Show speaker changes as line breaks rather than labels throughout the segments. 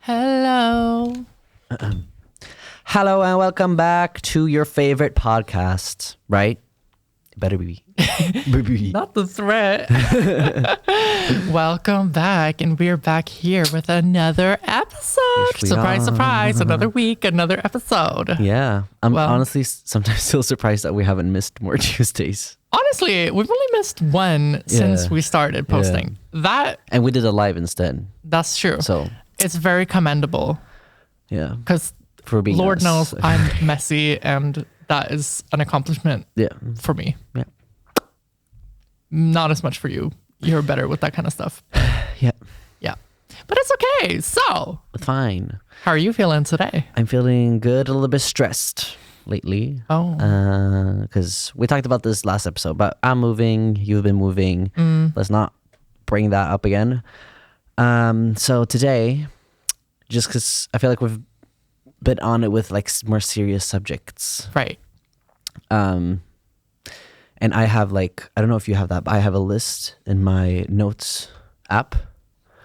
Hello.
Hello and welcome back to your favorite podcast, right? Better be.
Not the threat. Welcome back, and we're back here with another episode.
Yes, we
Surprise,
are.
surprise. Another week, another episode.
Yeah. I'm
Well-
honestly sometimes still surprised that we haven't missed more Tuesdays.
Honestly, we've only missed one since
Yeah.
we started posting.
And we did a live instead.
That's true.
So,
It's very commendable
yeah.
because
For being
Lord
us.
knows I'm messy, and that is an accomplishment
Yeah.
for me.
Yeah.
Not as much for you. You're better with that kind of stuff.
Yeah.
Yeah. But it's okay. So,
Fine.
how are you feeling today?
I'm feeling good, a little bit stressed lately.
Oh.
Because we talked about this last episode, but I'm moving, you've been moving. Let's not bring that up again. So today, just because I feel like we've been on it with like more serious subjects.
Right.
And I have like, I don't know if you have that, but I have a list in my notes app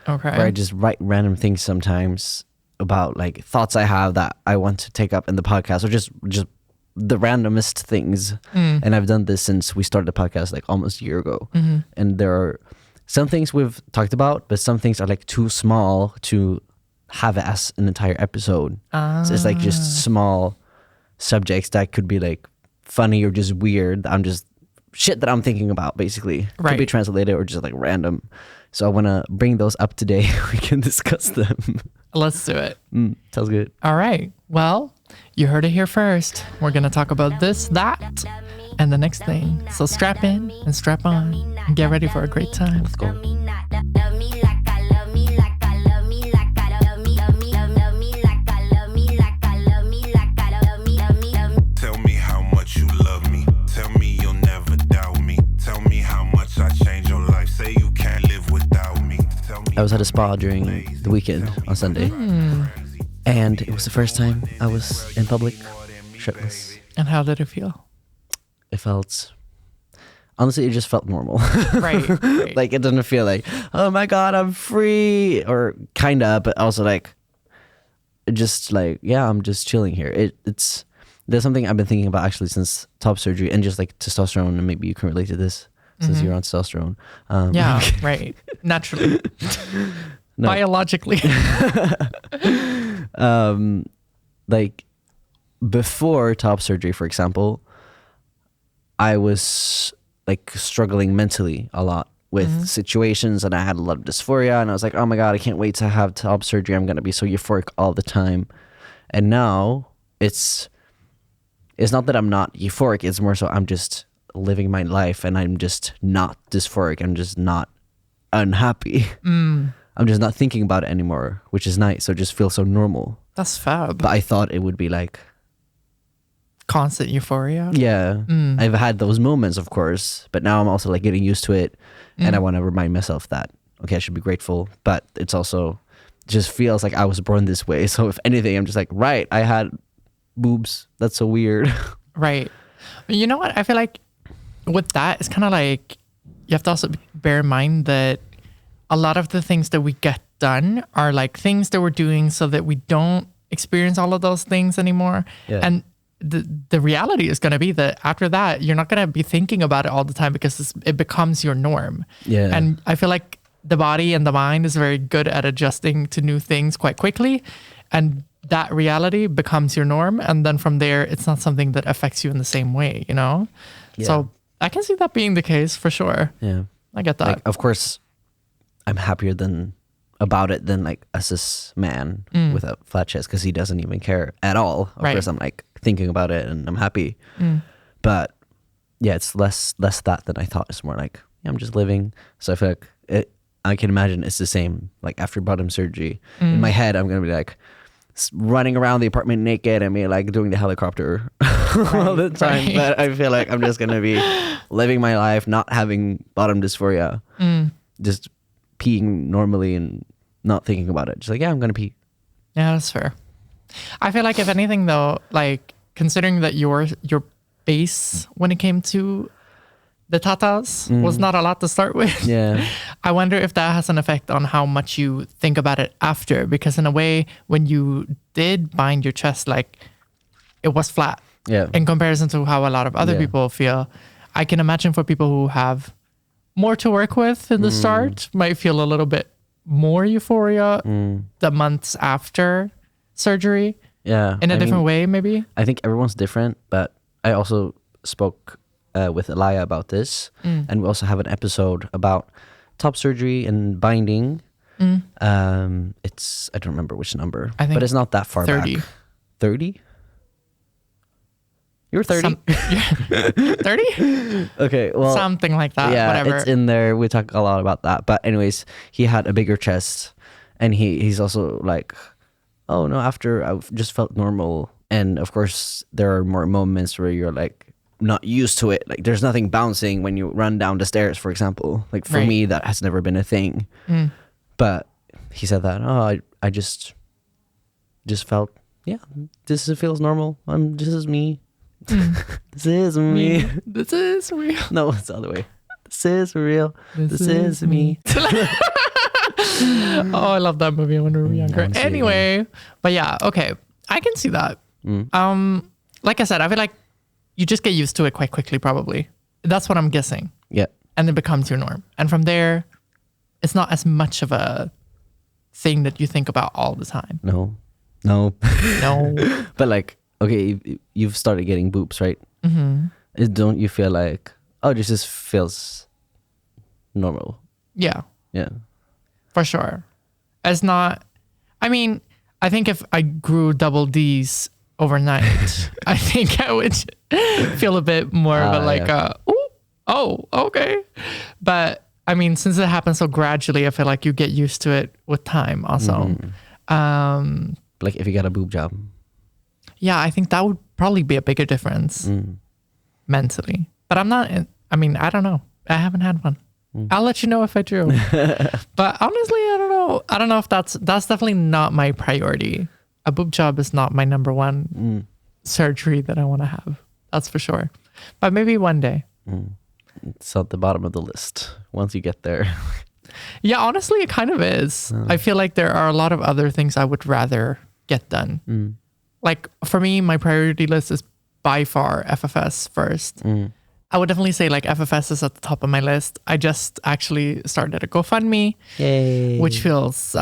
Okay.
where I just write random things sometimes about like thoughts I have that I want to take up in the podcast, or just the randomest things. And I've done this since we started the podcast like almost a year ago. And there are some things we've talked about, but some things are like too small to have as an entire episode. So it's like just small subjects that could be like funny or just weird. I'm just shit that I'm thinking about, basically. Could be
Right.
translated or just like random. So I want to bring those up today. We can discuss them.
Let's do it.
Sounds good.
All right. Well, you heard it here first. We're going to talk about this, that, and the next thing. So strap in and strap on and get ready for a great time.
Let's go.
Tell me how much you love me. Tell me you'll never doubt me. Tell me how much I changed your life. Say you can't live without me. Tell me
I was at a spa during the weekend on Sunday. And it was the first time I was in public shirtless.
And how did it feel?
It felt, honestly, it just felt normal.
Right. Right.
Like it didn't feel like, oh my God, I'm free, or kind of, but also like, just like, yeah, I'm just chilling here. There's something I've been thinking about actually since top surgery, and just like testosterone, and maybe you can relate to this since you're on testosterone.
Yeah, right. Naturally.
No.
Biologically.
Like before top surgery, for example, I was like struggling mentally a lot with situations, and I had a lot of dysphoria, and I was like, oh my God, I can't wait to have top surgery. I'm going to be so euphoric all the time. And now it's not that I'm not euphoric. It's more so I'm just living my life, and I'm just not dysphoric. I'm just not unhappy. I'm just not thinking about it anymore, which is nice. So it just feels so normal.
That's fab.
But I thought it would be like,
Constant euphoria.
yeah, I've had those moments, of course, but now I'm also like getting used to it. And I want to remind myself that, okay, I should be grateful, but it's also just feels like I was born this way. So if anything, I'm just like, right, I had boobs. That's so weird.
Right. But you know what? I feel like with that, it's kind of like you have to also bear in mind that a lot of the things that we get done are like things that we're doing so that we don't experience all of those things anymore.
Yeah.
And the reality is going to be that after that, you're not going to be thinking about it all the time because it becomes your norm.
Yeah.
And I feel like the body and the mind is very good at adjusting to new things quite quickly. And that reality becomes your norm. And then from there, it's not something that affects you in the same way, you know?
Yeah.
So I can see that being the case for sure.
Yeah.
I get that.
Like, of course, I'm happier about it than like a cis man with a flat chest, because he doesn't even care at all. Of
Right.
course, I'm like thinking about it and I'm happy. But yeah, it's less that than I thought. It's more like, yeah, I'm just living. So I feel like I can imagine it's the same like after bottom surgery. In my head, I'm gonna be like running around the apartment naked and be like doing the helicopter all the time.
right.
But I feel like I'm just gonna be living my life, not having bottom dysphoria, just peeing normally and not thinking about it. Just like, yeah, I'm gonna pee.
Yeah, that's fair. I feel like if anything though, like considering that your base when it came to the tatas was not a lot to start with.
Yeah.
I wonder if that has an effect on how much you think about it after, because in a way, when you did bind your chest, like it was flat
Yeah.
in comparison to how a lot of other
Yeah.
people feel. I can imagine for people who have more to work with in the start might feel a little bit more euphoria the months after surgery
Yeah.
in a
I
different
mean,
way, maybe.
I think everyone's different, but I also spoke with Elia about this, and we also have an episode about top surgery and binding. It's I don't remember which number,
I think
but it's not that far
30.
back. 30? You were 30?
30?
Okay, well,
Something like that.
yeah,
Whatever.
it's in there. We talk a lot about that. But anyways, he had a bigger chest, and he's also like, oh no, after I just felt normal. And of course, there are more moments where you're like not used to it. Like there's nothing bouncing when you run down the stairs, for example. Like for
Right.
me, that has never been a thing. But he said that, oh, I just felt, yeah, this feels normal. This is me. This is me.
This is real.
No, it's the other way. This is real. This, is
is
me.
Oh, I love that movie when we were younger.
wanna see it
Anyway, but yeah, okay. I can see that. Like I said, I feel like you just get used to it quite quickly, probably. That's what I'm guessing.
Yeah.
And it becomes your norm. And from there, it's not as much of a thing that you think about all the time.
No.
No.
But like, okay, you've started getting boobs, right? Mm-hmm. Don't you feel like, oh, this just feels normal?
Yeah,
Yeah.
for sure. It's not, I mean, I think if I grew double D's overnight, I think I would feel a bit more of a like,
yeah.
ooh, oh, okay. But I mean, since it happens so gradually, I feel like you get used to it with time also.
Like if you got a boob job.
Yeah, I think that would probably be a bigger difference mentally. But I'm not, I mean, I don't know. I haven't had one. I'll let you know if I do. But honestly, I don't know. I don't know if that's definitely not my priority. A boob job is not my number one surgery that I want to have. That's for sure. But maybe one day.
It's at the bottom of the list once you get there.
Yeah, honestly, it kind of is. I feel like there are a lot of other things I would rather get done. Like for me, my priority list is by far FFS first. I would definitely say like FFS is at the top of my list. I just actually started a GoFundMe,
Yay.
which feels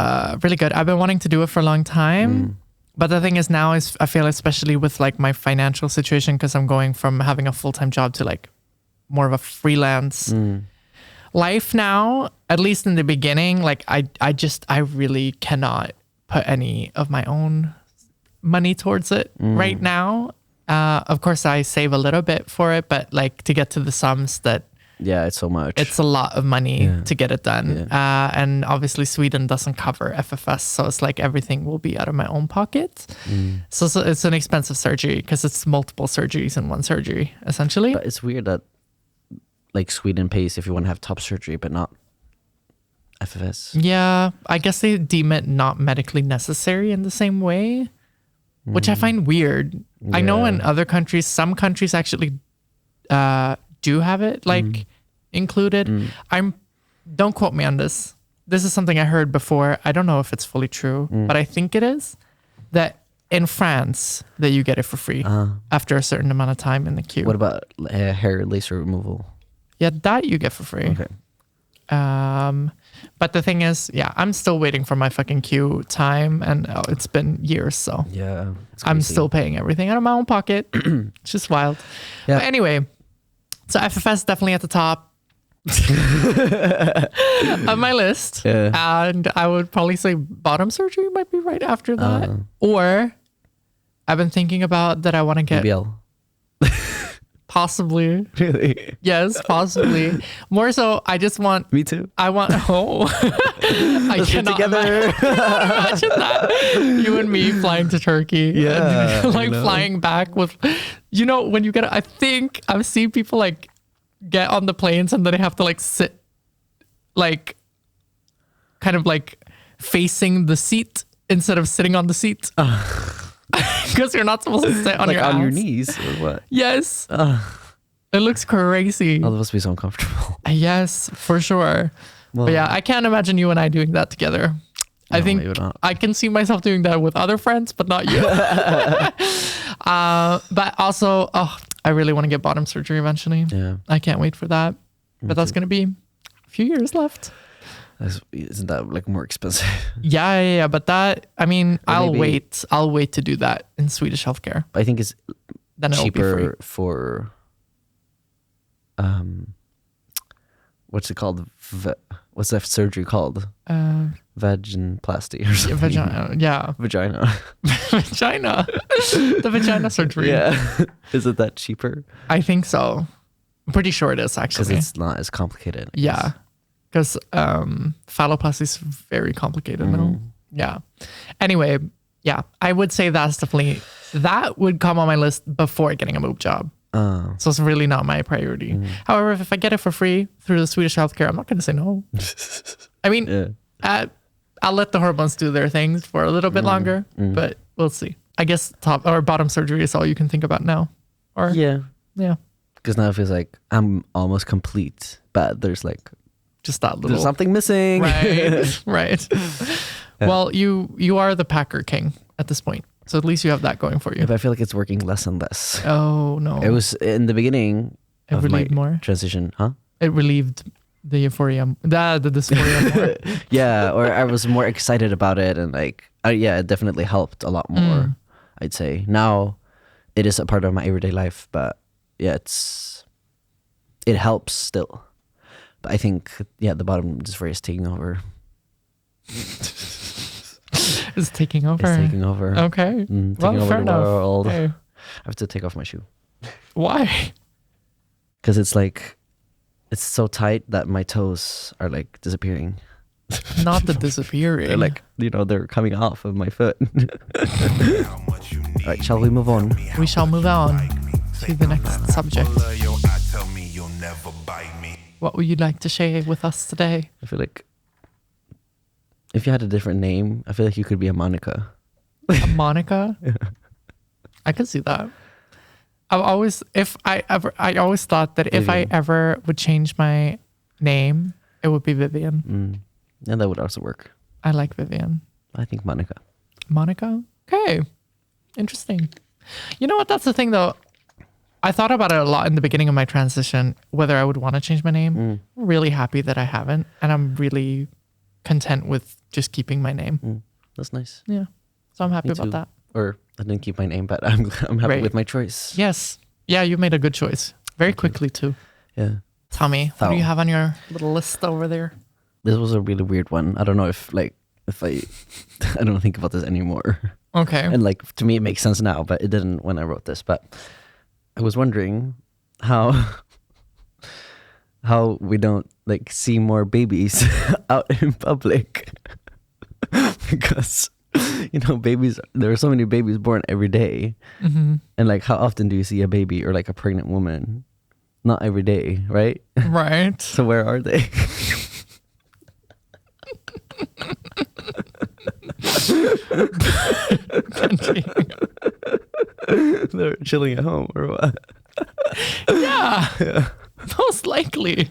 really good. I've been wanting to do it for a long time. But the thing is now is I feel especially with like my financial situation, because I'm going from having a full-time job to like more of a freelance life now, at least in the beginning, like I really cannot put any of my own money towards it right now. Of course, I save a little bit for it, but like to get to the sums that
Yeah, it's so much.
it's a lot of money to get it done.
Yeah.
And obviously Sweden doesn't cover FFS. So it's like everything will be out of my own pocket. So it's an expensive surgery because it's multiple surgeries in one surgery, essentially.
But it's weird that like Sweden pays if you want to have top surgery, but not FFS.
Yeah, I guess they deem it not medically necessary in the same way, which I find weird. I know in other countries, some countries actually do have it like included. Don't quote me on this. This is something I heard before. I don't know if it's fully true, but I think it is that in France that you get it for free after a certain amount of time in the queue.
What about hair laser removal?
Yeah, that you get for free.
Okay.
But the thing is, yeah, I'm still waiting for my fucking queue time, and it's been years, so
Yeah. it's
I'm
crazy.
still paying everything out of my own pocket. It's just wild.
Yeah.
But anyway, so FFS definitely at the top of my list.
Yeah.
And I would probably say bottom surgery might be right after that. Or I've been thinking about that I want to get
BBL.
possibly.
Really?
Yes, possibly. More so, I just want
Me too.
I want I
Let's get
cannot
together.
imagine that. You and me flying to Turkey.
Yeah,
And, like
I know.
flying back with, you know, when you get, I think I've seen people like get on the planes and then they have to like sit like kind of like facing the seat instead of sitting on the seat. Because you're not supposed to sit on
Like
your
on your
ass.
knees or what?
Yes. It looks crazy.
Oh, that must be so uncomfortable.
Yes, for sure.
Well,
But yeah, I can't imagine you and I doing that together. I
no,
think
maybe not.
I can see myself doing that with other friends, but not you. But also, I really want to get bottom surgery eventually.
Yeah.
I can't wait for that. But that's going to be a few years left.
Isn't that like more expensive?
Yeah. But that, I mean, I'll
maybe-
wait. I'll wait to do that in Swedish healthcare.
I think it's
Then it'll be free.
cheaper for what's it called? What's that surgery called? Vaginoplasty or something.
Vagina. Yeah.
Vagina.
Vagina. The vagina surgery.
Yeah. Isn't that cheaper?
I think so. I'm pretty sure it is
Because
actually.
it's not as complicated. I
Yeah.
guess.
Because phalloplasty is very complicated now.
Mm-hmm.
Yeah. Anyway, yeah, I would say that would come on my list before getting a boob job. So it's really not my priority.
Mm.
However, if I get it for free through the Swedish healthcare, I'm not going to say no. I mean,
Yeah.
I'll let the hormones do their things for a little bit longer, but we'll see. I guess top or bottom surgery is all you can think about now. Or
Yeah.
yeah,
Because now it feels like I'm almost complete, but there's like
just that little.
there's something missing.
Right, right. Well, you are the Packer King at this point, so at least you have that going for you.
But I feel like it's working less and less.
Oh no,
It was in the beginning
It
of my
relieved more?
transition, huh?
It relieved the euphoria, the dysphoria more.
Yeah, or I was more excited about it, and like, yeah, it definitely helped a lot more. I'd say now it is a part of my everyday life, but yeah, it helps still. But I think the bottom dysphoria is taking over.
It's taking over.
It's taking over.
Okay.
Taking
Well,
over
fair
the
enough.
world.
Hey.
I have to take off my shoe
Why?
because it's like it's so tight that my toes are like disappearing.
Not the disappearing.
They're like, they're coming off of my foot. All right, shall we move on?
We shall move on to the next subject. What would you like to share with us today?
I feel like if you had a different name, I feel like you could be a Monica.
A Monica? I could see that. I always thought that if I
Vivian.
ever would change my name, it would be Vivian.
Yeah, that would also work.
I like Vivian.
I think Monica.
Monica? Okay. Interesting. You know what? That's the thing though. I thought about it a lot in the beginning of my transition, whether I would want to change my name. I'm really happy that I haven't. And I'm really content with just keeping my name.
That's nice.
Yeah. So I'm happy
Me
about
too.
that.
Or I didn't keep my name, but I'm happy
Right.
with my choice.
Yes. Yeah, you made a good choice. Very quickly too.
Yeah.
Tommy, what do you
So-
have on your little list over there?
This was a really weird one. I don't know if I I don't think about this anymore.
Okay.
And like to me it makes sense now, but it didn't when I wrote this. But I was wondering how we don't like see more babies out in public. Because babies, there are so many babies born every day. And like how often do you see a baby or like a pregnant woman? Not every day, right?
Right.
So where are they? They're chilling at home or what?
Yeah. Most likely.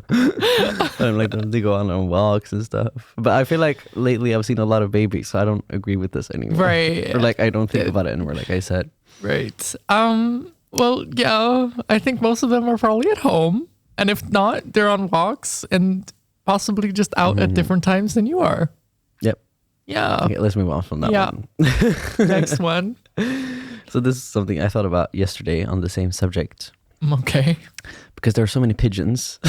I don't like them to go on walks and stuff. But I feel like lately I've seen a lot of babies, so I don't agree with this anymore.
Right.
Or like I don't think about it anymore, like I said.
Right. Well, yeah, I think most of them are probably at home. And if not, they're on walks and possibly just out at different times than you are.
Yep.
Yeah.
Okay, let's move on from that
Yeah.
one.
Next one.
So this is something I thought about yesterday on the same subject.
Okay.
Because there are so many pigeons.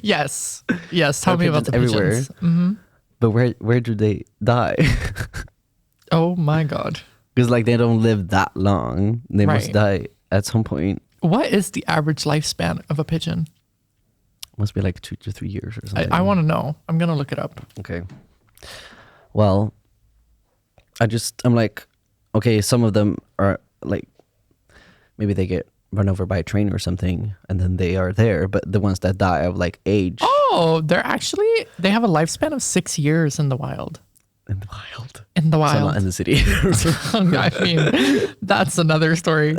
Yes. Yes. Tell
There
me
are
about the
pigeons
pigeons.
everywhere. But where do they die?
Oh my God.
Because like they don't live that long. They must
Right.
die at some point.
What is the average lifespan of a pigeon?
Must be like 2 to 3 years or something.
I want to know. I'm going to look it up.
Okay. Well, I'm like, okay, some of them are like, maybe they get run over by a train or something and then they are there. But the ones that die of like age.
Oh, they have a lifespan of 6 years in the wild.
In the wild.
In the
So
wild.
not in the city.
I mean, that's another story.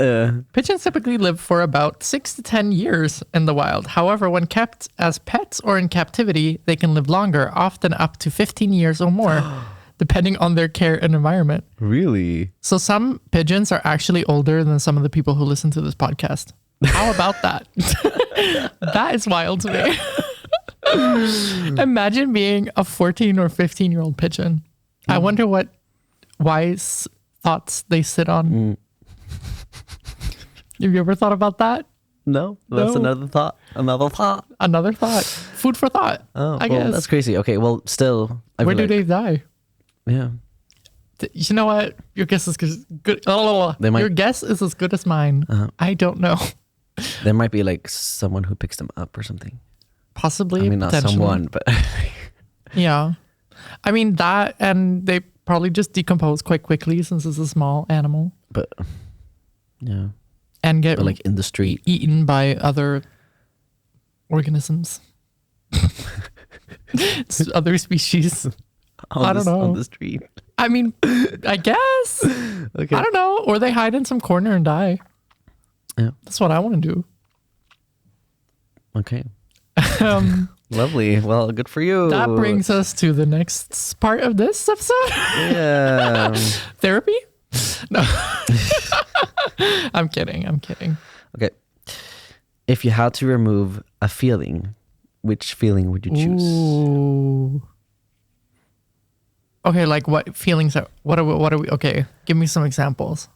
Pigeons typically live for about 6 to 10 years in the wild. However, when kept as pets or in captivity, they can live longer, often up to 15 years or more, depending on their care and environment.
Really?
So some pigeons are actually older than some of the people who listen to this podcast. How about that? That is wild to me. Imagine being a 14 or 15-year-old pigeon. I wonder what wise thoughts they sit on. Have you ever thought about that?
No, that's
No.
another thought. Another thought.
Another thought. Food for thought.
Oh,
I
well,
guess.
that's crazy. Okay, well, still, I
Where
feel
do
like,
they die?
Yeah,
You know what? Your guess is good.
They might-
Your guess is as good as mine. I don't know.
there might be like someone who picks them up or something.
Possibly.
I mean, not
potentially.
someone, but
Yeah. I mean, that, and they probably just decompose quite quickly since it's a small animal
yeah,
and get
but like in the street.
eaten by other organisms. It's other species. I don't know.
On the street.
I mean, I guess.
Okay.
I don't know. Or they hide in some corner and die.
Yeah.
That's what I want to do.
Okay.
Um,
Lovely. Well, good for you.
that brings us to the next part of this episode.
Yeah.
Therapy? No. I'm kidding.
Okay. If you had to remove a feeling, which feeling would you choose?
Ooh. Okay, like what feelings are what are we okay, give me some examples.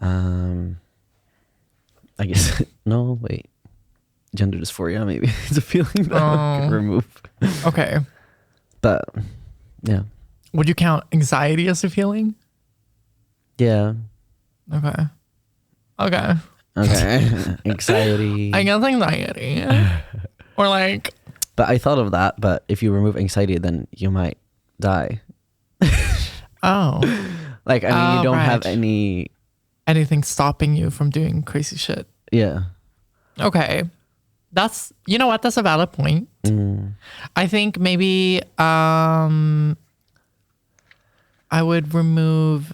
I guess no. Wait. Gender dysphoria, maybe it's a feeling that I can remove.
Okay.
But yeah,
Would you count anxiety as a feeling?
yeah.
Okay. Okay.
Okay. Anxiety.
I guess anxiety. Or like,
But I thought of that. But if you remove anxiety, then you might die.
oh,
Like, I mean, you don't have
right.
any.
anything stopping you from doing crazy shit.
Yeah.
Okay. That's, you know what? That's a valid point. I think maybe I would remove,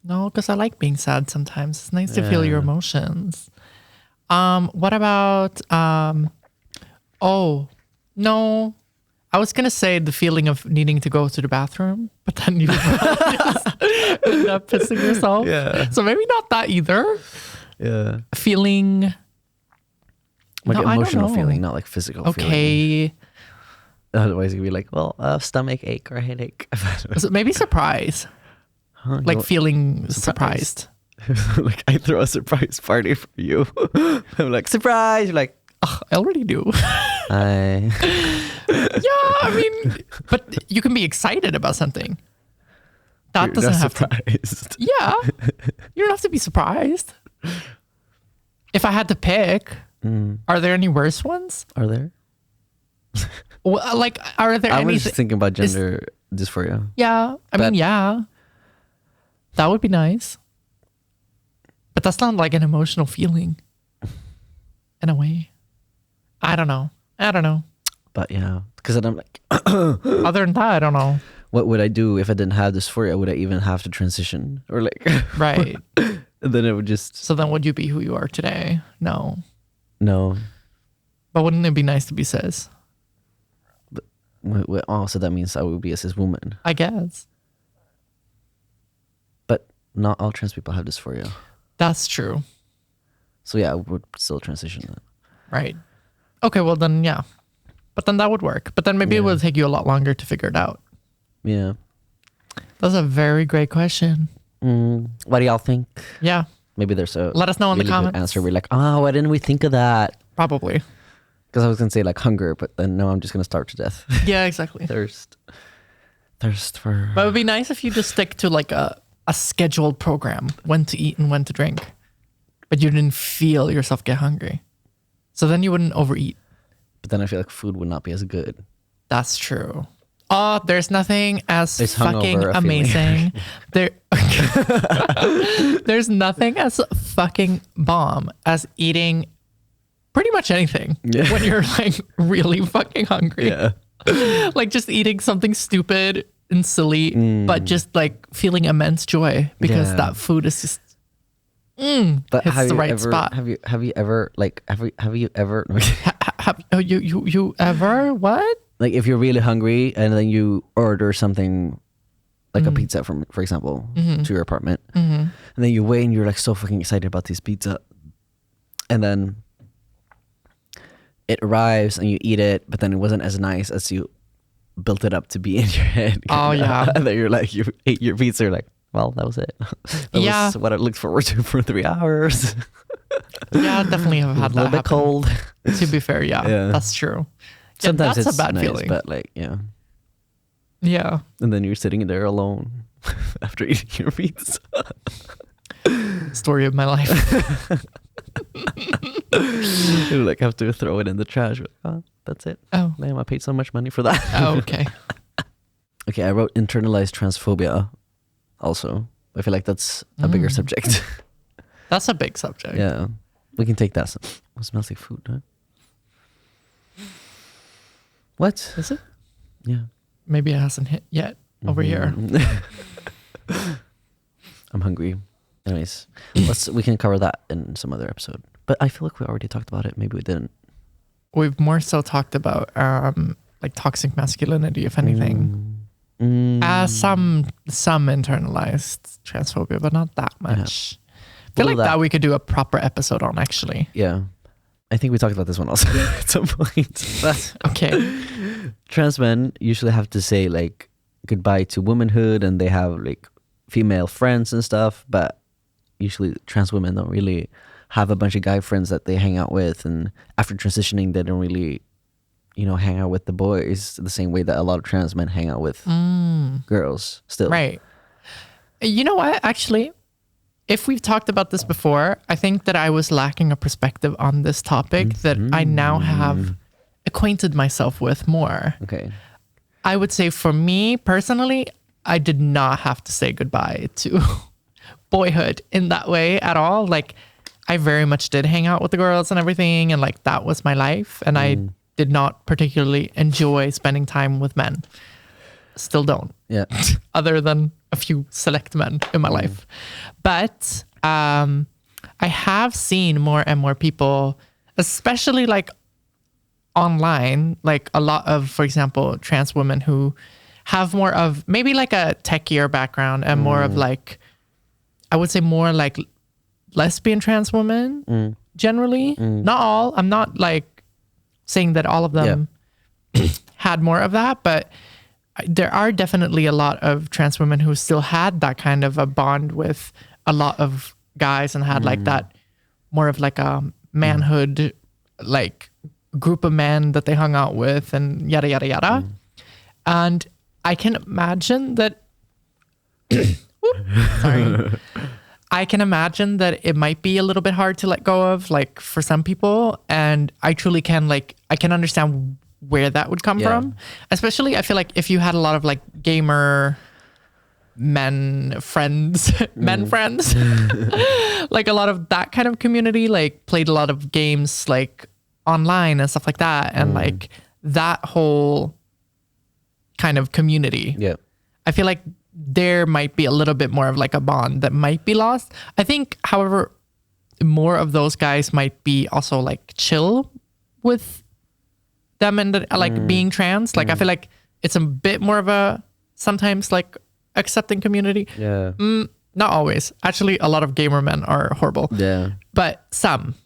no, because I like being sad sometimes. It's nice to feel your emotions. What about, oh, no. I was going to say the feeling of needing to go to the bathroom, but then you just end up pissing yourself.
Yeah.
So maybe not that either.
Yeah.
Feeling,
Like
No, I don't
emotional
know.
feeling, not like physical feeling.
okay.
Otherwise, you'd be like, well, stomach ache or headache.
So maybe surprise,
Huh,
like
you
feeling
surprised.
surprised.
like, I throw a surprise party for you. I'm like, surprise. You're like,
Ugh, I already do.
I.
Yeah, I mean, but you can be excited about something. That
You're
doesn't
not
have to.
surprised.
Yeah, you don't have to be surprised. If I had to pick, are there any worse ones?
Are there?
Well, like, are there
I
any?
was just thinking about gender dysphoria.
Yeah, I mean,
But-
yeah, that would be nice. But that's not like an emotional feeling. In a way, I don't know.
But yeah, because then I'm like,
Other than that, I don't know.
what would I do if I didn't have dysphoria? Would I even have to transition? Or like,
Right.
and then it would just,
So then would you be who you are today? No.
no.
But wouldn't it be nice to be cis?
Oh, so that means I would be a cis woman.
I guess.
But not all trans people have dysphoria.
That's true.
So yeah, I would still transition then.
Right. Okay, well then, yeah. But then that would work. But then maybe it
Yeah.
would take you a lot longer to figure it out.
Yeah.
That's a very great question.
What do y'all think?
Yeah,
Maybe there's a
let us know in the
really good
comments.
answer. We're like, oh, why didn't we think of that?
Probably.
Because I was gonna say like hunger, but then no, I'm just gonna starve to death.
Yeah, exactly.
Thirst for.
But it would be nice if you just stick to like a scheduled program, when to eat and when to drink. But you didn't feel yourself get hungry. So then you wouldn't overeat.
But then I feel like food would not be as good.
That's true. Oh, there's nothing as
Is
fucking
hungover a
amazing. There, there's nothing as fucking bomb as eating pretty much anything when you're like really fucking hungry.
Yeah.
Like just eating something stupid and silly, but just like feeling immense joy because
Yeah.
that food is just
But
hits
have
the
you
right
ever,
spot.
Have you ever
You ever what?
like if you're really hungry and then you order something like a pizza from, for example, to your apartment, and then you wait and you're like so fucking excited about this pizza, and then it arrives and you eat it, but then it wasn't as nice as you built it up to be in your head.
Oh, yeah.
And then you're like, you ate your pizza, you're like, well, that was it. That
Yeah.
was what I looked forward to for 3 hours.
Yeah, definitely have
It was
had
a
that
little bit
happen.
cold.
To be fair, yeah,
Yeah.
that's true. Yeah,
Sometimes
that's
it's
a bad
nice,
feeling.
but like, yeah.
Yeah.
And then you're sitting there alone after eating your pizza.
Story of my life.
You like have to throw it in the trash. Like, oh, that's it.
Oh.
Damn, I paid so much money for that.
Oh, okay.
Okay, I wrote internalized transphobia also. I feel like that's a bigger subject.
That's a big subject.
Yeah. We can take that. Oh, it smells like food, huh? What?
Is it?
Yeah.
Maybe it hasn't hit yet over here.
I'm hungry. Anyways, we can cover that in some other episode. But I feel like we already talked about it. Maybe we didn't.
We've more so talked about like toxic masculinity, if anything. Some internalized transphobia, but not that much. I feel like that we could do a proper episode on, actually.
Yeah. I think we talked about this one also at some point. But
Okay.
trans men usually have to say like goodbye to womanhood and they have like female friends and stuff, but usually trans women don't really have a bunch of guy friends that they hang out with, and after transitioning they don't really, you know, hang out with the boys the same way that a lot of trans men hang out with girls still.
Right. You know what? Actually, if we've talked about this before, I think that I was lacking a perspective on this topic that I now have acquainted myself with more.
Okay.
I would say for me personally, I did not have to say goodbye to boyhood in that way at all. Like, I very much did hang out with the girls and everything, and like that was my life. And I did not particularly enjoy spending time with men. Still don't.
Yeah.
Other than a few select men in my life. But I have seen more and more people, especially like online, like a lot of, for example, trans women who have more of maybe like a techier background and more of like, I would say more like lesbian trans women generally. Not all. I'm not like saying that all of them had more of that, but there are definitely a lot of trans women who still had that kind of a bond with a lot of guys and had like that more of like a manhood, like group of men that they hung out with and yada, yada, yada. And I can imagine that, sorry. I can imagine that it might be a little bit hard to let go of, like for some people. And I truly can I can understand where that would come from. Especially I feel like if you had a lot of like gamer men friends, men friends, like a lot of that kind of community, like played a lot of games like online and stuff like that. And like that whole kind of community.
Yeah.
I feel like there might be a little bit more of like a bond that might be lost. I think, however, more of those guys might be also like chill with them and like being trans. Like I feel like it's a bit more of a sometimes like accepting community.
Yeah.
Not always. Actually, a lot of gamer men are horrible.
Yeah.
But some.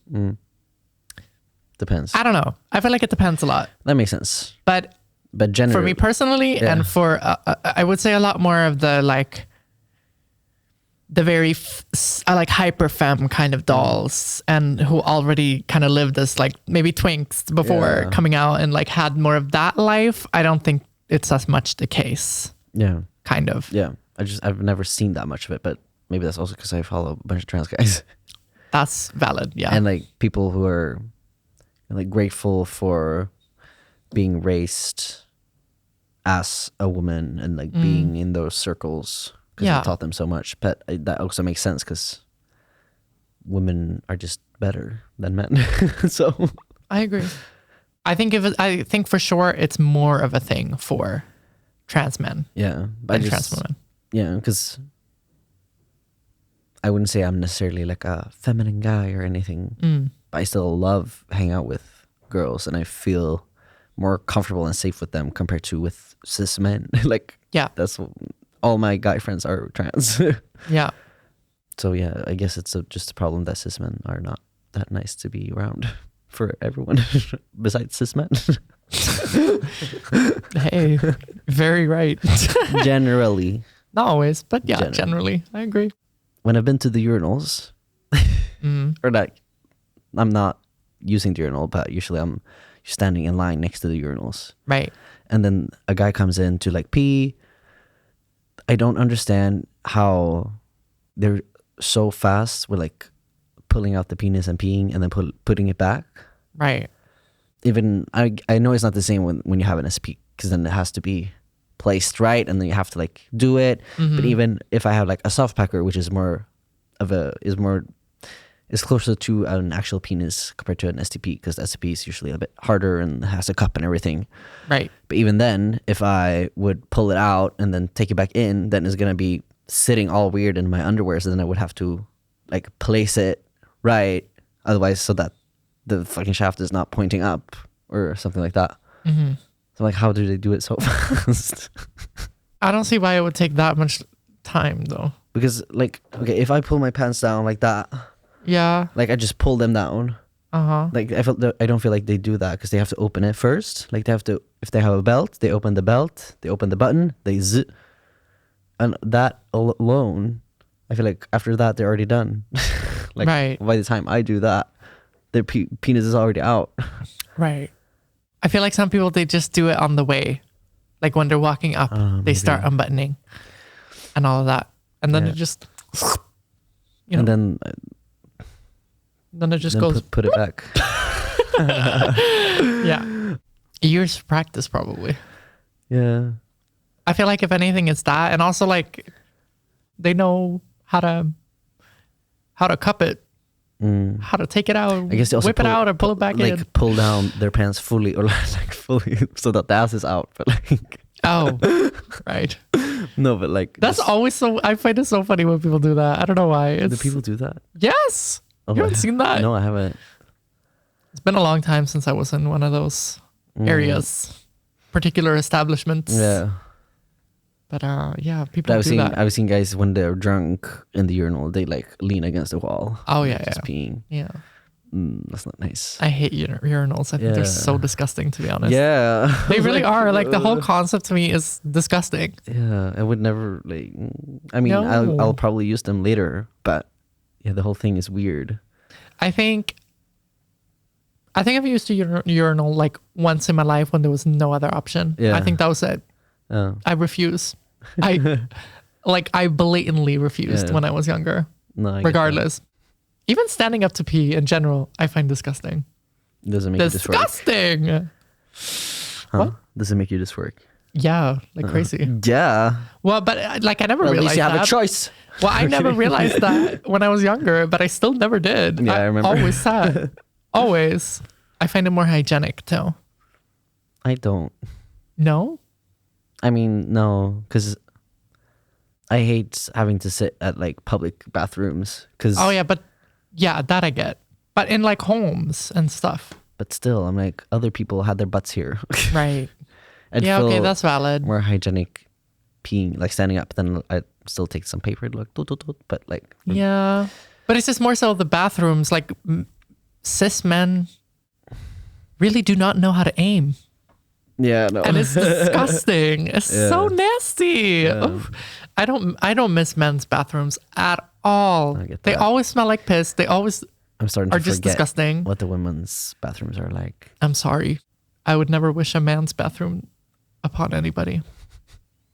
Depends.
I don't know. I feel like it depends a lot.
That makes sense.
But
generally,
for me personally, and for I would say a lot more of the like the very like hyper femme kind of dolls, and who already kind of lived as like maybe twinks before coming out and like had more of that life. I don't think it's as much the case.
Yeah.
Kind of.
Yeah. I've never seen that much of it, but maybe that's also because I follow a bunch of trans guys.
That's valid. Yeah.
And like people who are like grateful for being raised as a woman and like being in those circles because it taught them so much. But that also makes sense because women are just better than men. So
I agree. I think for sure it's more of a thing for trans men
Yeah, but
and trans women.
Yeah, because I wouldn't say I'm necessarily like a feminine guy or anything. But I still love hanging out with girls, and I feel more comfortable and safe with them compared to with cis men. Like,
Yeah.
that's all my guy friends are trans.
Yeah.
So yeah, I guess it's just a problem that cis men are not that nice to be around for everyone besides cis men.
Hey, very right.
Generally,
Not always, but yeah, generally. I agree.
when I've been to the urinals, or like, I'm not using the urinal, but usually I'm standing in line next to the urinals.
Right.
And then a guy comes in to like pee. I don't understand how they're so fast with like pulling out the penis and peeing and then putting it back.
Right.
Even I know it's not the same when you have an SP, because then it has to be placed right and then you have to like do it. But even if I have like a soft packer, which is is closer to an actual penis compared to an STP, because the STP is usually a bit harder and has a cup and everything.
Right.
But even then, if I would pull it out and then take it back in, then it's gonna be sitting all weird in my underwear. So then I would have to like place it right, otherwise, so that the fucking shaft is not pointing up or something like that. So I'm like, how do they do it so fast?
I don't see why it would take that much time though.
Because like, okay, if I pull my pants down like that,
Yeah.
like I just pull them down.
Uh-huh.
Like I don't feel like they do that, because they have to open it first. Like they have to, if they have a belt, they open the belt, they open the button, they zip, and that alone, I feel like after that they're already done. Like
Right.
by the time I do that, their penis is already out.
Right. I feel like some people, they just do it on the way. Like when they're walking up, they start unbuttoning and all of that. And then it just, you know,
And
then it just
then
goes,
put it back.
yeah. Years of practice probably.
Yeah.
I feel like if anything, it's that. And also like they know how to cup it, how to take it out,
I guess they also
whip it out and pull it back in.
Like pull down their pants fully, or like fully, so that the ass is out. But like,
Oh, right.
no, but like
That's always so, I find it so funny when people do that. I don't know why.
do people do that?
Yes.
Oh,
You haven't seen that?
No, I haven't.
It's been a long time since I was in one of those areas, particular establishments.
Yeah.
But yeah, people
But
do that.
I've seen guys when they're drunk in the urinal, they like lean against the wall.
Oh, yeah,
just
yeah.
peeing.
Yeah.
That's not nice.
I hate urinals. I think they're so disgusting, to be honest.
Yeah.
They really are. Like the whole concept to me is disgusting.
Yeah, I would never like. I mean,
No.
I'll probably use them later, but yeah, the whole thing is weird.
I think I've used a urinal like once in my life when there was no other option.
Yeah.
I think that was it.
Oh.
I refuse. I blatantly refused
Yeah.
when I was younger.
No, I get that.
Regardless. Even standing up to pee in general, I find disgusting.
Doesn't make you just work.
Disgusting.
Huh?
What?
Doesn't make you just work.
Yeah, like crazy.
Yeah.
Well, but like I never
Well, at
realized
least you have
that.
a choice.
Well, I never realized that when I was younger, but I still never did.
Yeah, I remember.
Always said. Always. I find it more hygienic too.
I don't.
No?
I mean, no, because I hate having to sit at like public bathrooms. Cause,
Oh yeah, but yeah, that I get. But in like homes and stuff.
But still, I'm like, other people had their butts here.
Right.
I'd
Yeah, okay,
feel
that's valid.
more hygienic peeing, like standing up. Then I'd still take some paper, like, toot, toot, toot, but like,
Yeah. But it's just more so the bathrooms, like cis men really do not know how to aim.
yeah, no.
And it's disgusting. It's so nasty.
Yeah.
Oof. I don't miss men's bathrooms at all.
I get
They
that.
always smell like piss. They always
I'm starting
are
to
just
forget
disgusting.
what the women's bathrooms are like.
I'm sorry. I would never wish a man's bathroom upon anybody.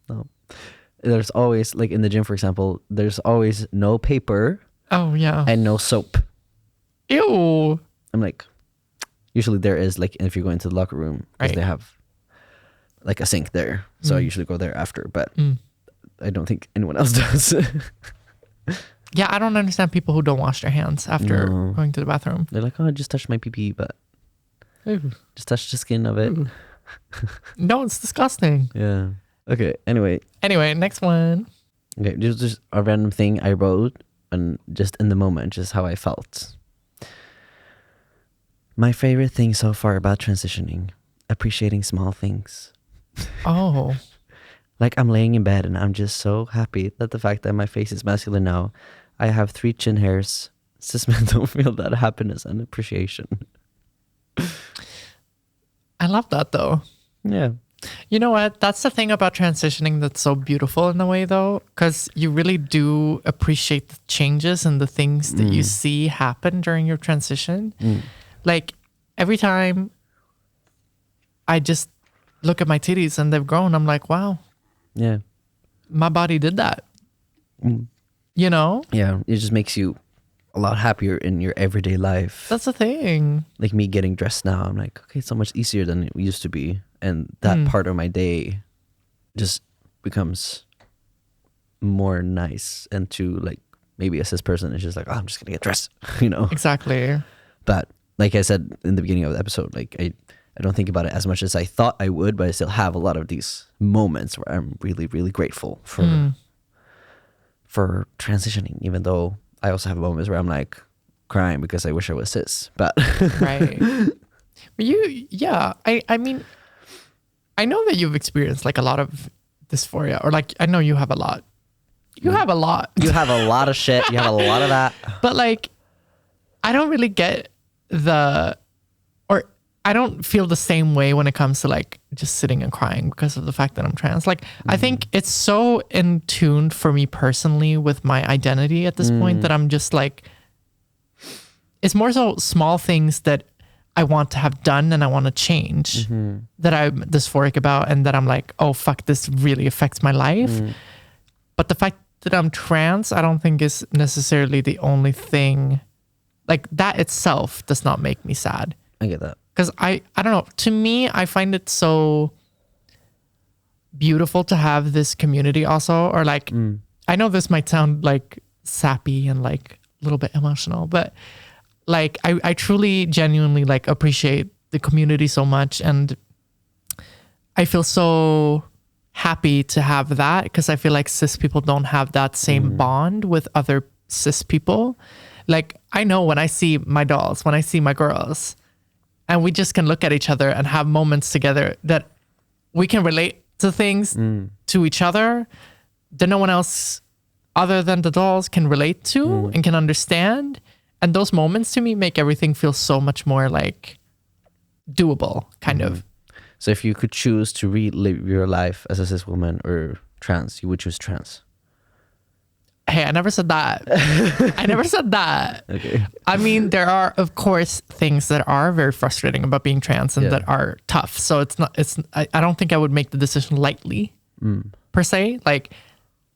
No. There's always, like in the gym, for example, there's always no paper
Oh yeah.
and no soap.
Ew.
I'm like, usually there is, like, if you go into the locker room, because
Right.
they have like a sink there. So I usually go there after, but I don't think anyone else does.
Yeah, I don't understand people who don't wash their hands after
No.
going to the bathroom.
They're like, oh, I just touched my pee, but
Ew.
just touch the skin of it.
No, it's disgusting.
Yeah. Okay. Anyway,
Next one.
okay. This is just a random thing I wrote, and just in the moment, just how I felt. My favorite thing so far about transitioning: appreciating small things.
Oh,
Like I'm laying in bed and I'm just so happy that the fact that my face is masculine now. I have 3 chin hairs. Cis men don't feel that happiness and appreciation.
I love that though.
Yeah.
You know what? That's the thing about transitioning that's so beautiful in a way, though, because you really do appreciate the changes and the things that you see happen during your transition. Like every time I just look at my titties and they've grown, I'm like, wow,
Yeah.
my body did that. You know?
Yeah. It just makes you a lot happier in your everyday life.
That's the thing.
Like me getting dressed now, I'm like, okay, it's so much easier than it used to be. And that part of my day just becomes more nice. And to like, maybe a cis person is just like, oh, I'm just going to get dressed, you know?
Exactly.
But like I said in the beginning of the episode, like I don't think about it as much as I thought I would, but I still have a lot of these moments where I'm really, really grateful for transitioning, even though I also have moments where I'm like crying because I wish I was cis. But
Right. But I mean, I know that you've experienced like a lot of dysphoria, or like, I know you have a lot. You have a lot.
you have a lot of shit. You have a lot of that.
But like, I don't really get or I don't feel the same way when it comes to like just sitting and crying because of the fact that I'm trans. Like, I think it's so in tune for me personally with my identity at this point that I'm just like, it's more so small things that I want to have done and I want to change that I'm dysphoric about, and that I'm like, oh fuck, this really affects my life. But the fact that I'm trans, I don't think is necessarily the only thing. Like, that itself does not make me sad.
I get that.
Because I don't know, to me, I find it so beautiful to have this community also, or like, I know this might sound like sappy and like a little bit emotional, but like, I truly genuinely like appreciate the community so much. And I feel so happy to have that, because I feel like cis people don't have that same bond with other cis people. Like, I know when I see my dolls, when I see my girls, and we just can look at each other and have moments together that we can relate to things to each other that no one else other than the dolls can relate to and can understand. And those moments to me make everything feel so much more like doable, kind of.
So if you could choose to relive your life as a cis woman or trans, you would choose trans.
Hey, I never said that. I never said that.
Okay.
I mean, there are, of course, things that are very frustrating about being trans and that are tough. So I don't think I would make the decision lightly, per se. Like,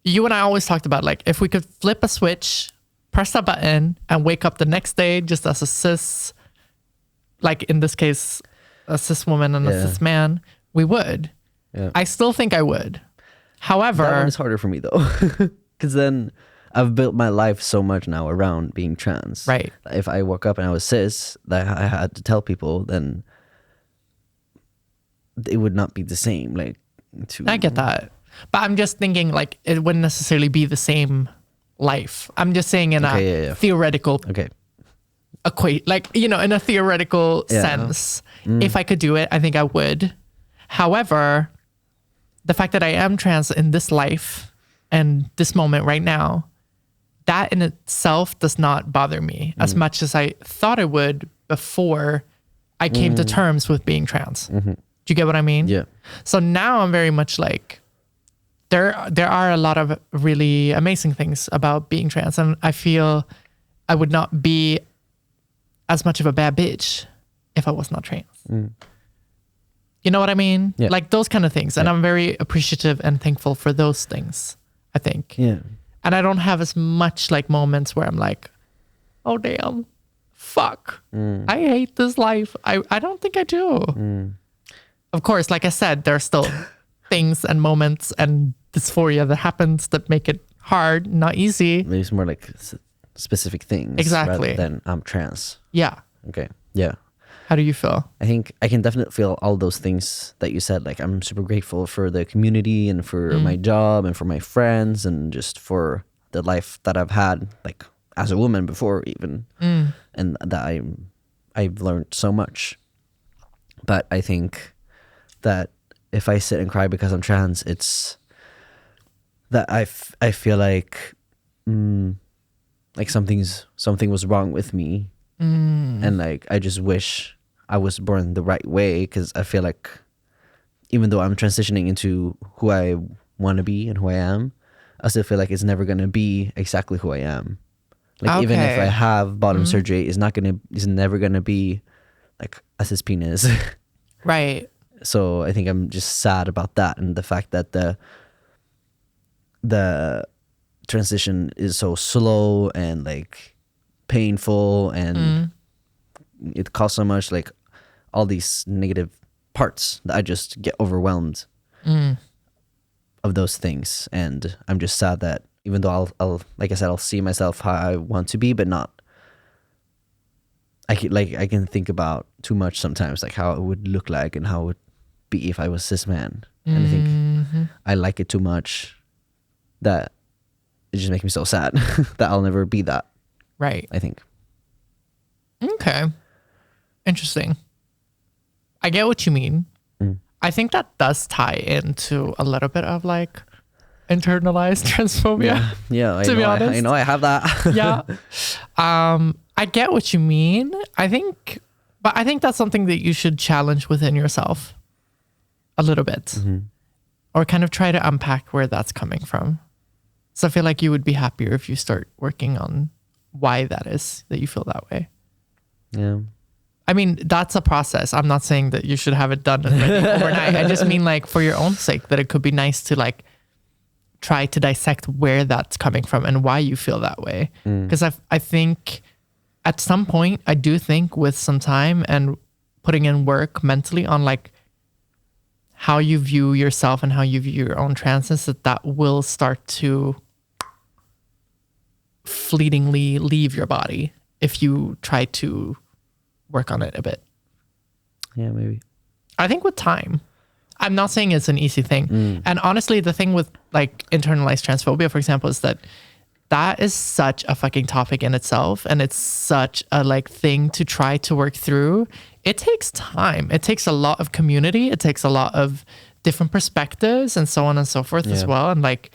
you and I always talked about, like, if we could flip a switch, press a button, and wake up the next day just as a cis, like in this case, a cis woman and a cis man, we would.
Yeah.
I still think I would. However,
That one is harder for me though. Because then I've built my life so much now around being trans.
Right.
If I woke up and I was cis, that I had to tell people, then it would not be the same. Like,
I get that. But I'm just thinking, like, it wouldn't necessarily be the same life. I'm just saying in a theoretical like, you know, in a theoretical sense, if I could do it, I think I would. However, the fact that I am trans in this life and this moment right now, that in itself does not bother me as much as I thought it would before I came to terms with being trans. Do you get what I mean?
Yeah.
So now I'm very much like, there are a lot of really amazing things about being trans, and I feel I would not be as much of a bad bitch if I was not trans. You know what I mean?
Yeah.
Like those kind of things. And I'm very appreciative and thankful for those things, I think.
Yeah.
And I don't have as much like moments where I'm like, oh damn, fuck, I hate this life. I don't think I do. Of course, like I said, there are still things and moments and dysphoria that happens that make it hard, not easy.
Maybe it's more like specific things.
Exactly.
Rather than I'm trans.
Yeah.
Okay. Yeah.
How do you feel?
I think I can definitely feel all those things that you said. Like, I'm super grateful for the community and for my job and for my friends and just for the life that I've had, like as a woman before even, and that I've learned so much. But I think that if I sit and cry because I'm trans, it's that I feel like something was wrong with me, and like I just wish I was born the right way, because I feel like even though I'm transitioning into who I want to be and who I am, I still feel like it's never gonna be exactly who I am. Like even if I have bottom surgery, it's never gonna be like a cis penis.
Right.
So I think I'm just sad about that, and the fact that the transition is so slow and like painful, and it costs so much, like all these negative parts that I just get overwhelmed of those things. And I'm just sad that even though I'll like I said, I'll see myself how I want to be, but not I can think about too much sometimes, like how it would look like and how it would be if I was cis man. And I think I like it too much that it just makes me so sad that I'll never be that.
Right.
I think.
Okay. Interesting. I get what you mean. I think that does tie into a little bit of like internalized transphobia.
Yeah.
To be honest.
I know I have that.
Yeah. I get what you mean. I think that's something that you should challenge within yourself a little bit, or kind of try to unpack where that's coming from. So I feel like you would be happier if you start working on why that is that you feel that way.
Yeah.
I mean, that's a process. I'm not saying that you should have it done overnight. I just mean like for your own sake, that it could be nice to like try to dissect where that's coming from and why you feel that way. Because I think at some point, I do think with some time and putting in work mentally on like how you view yourself and how you view your own transness, that will start to fleetingly leave your body if you try to work on it a bit.
Yeah, maybe.
I think with time. I'm not saying it's an easy thing. And honestly, the thing with like internalized transphobia, for example, is that is such a fucking topic in itself, and it's such a like thing to try to work through. It takes time. It takes a lot of community. It takes a lot of different perspectives and so on and so forth as well. And like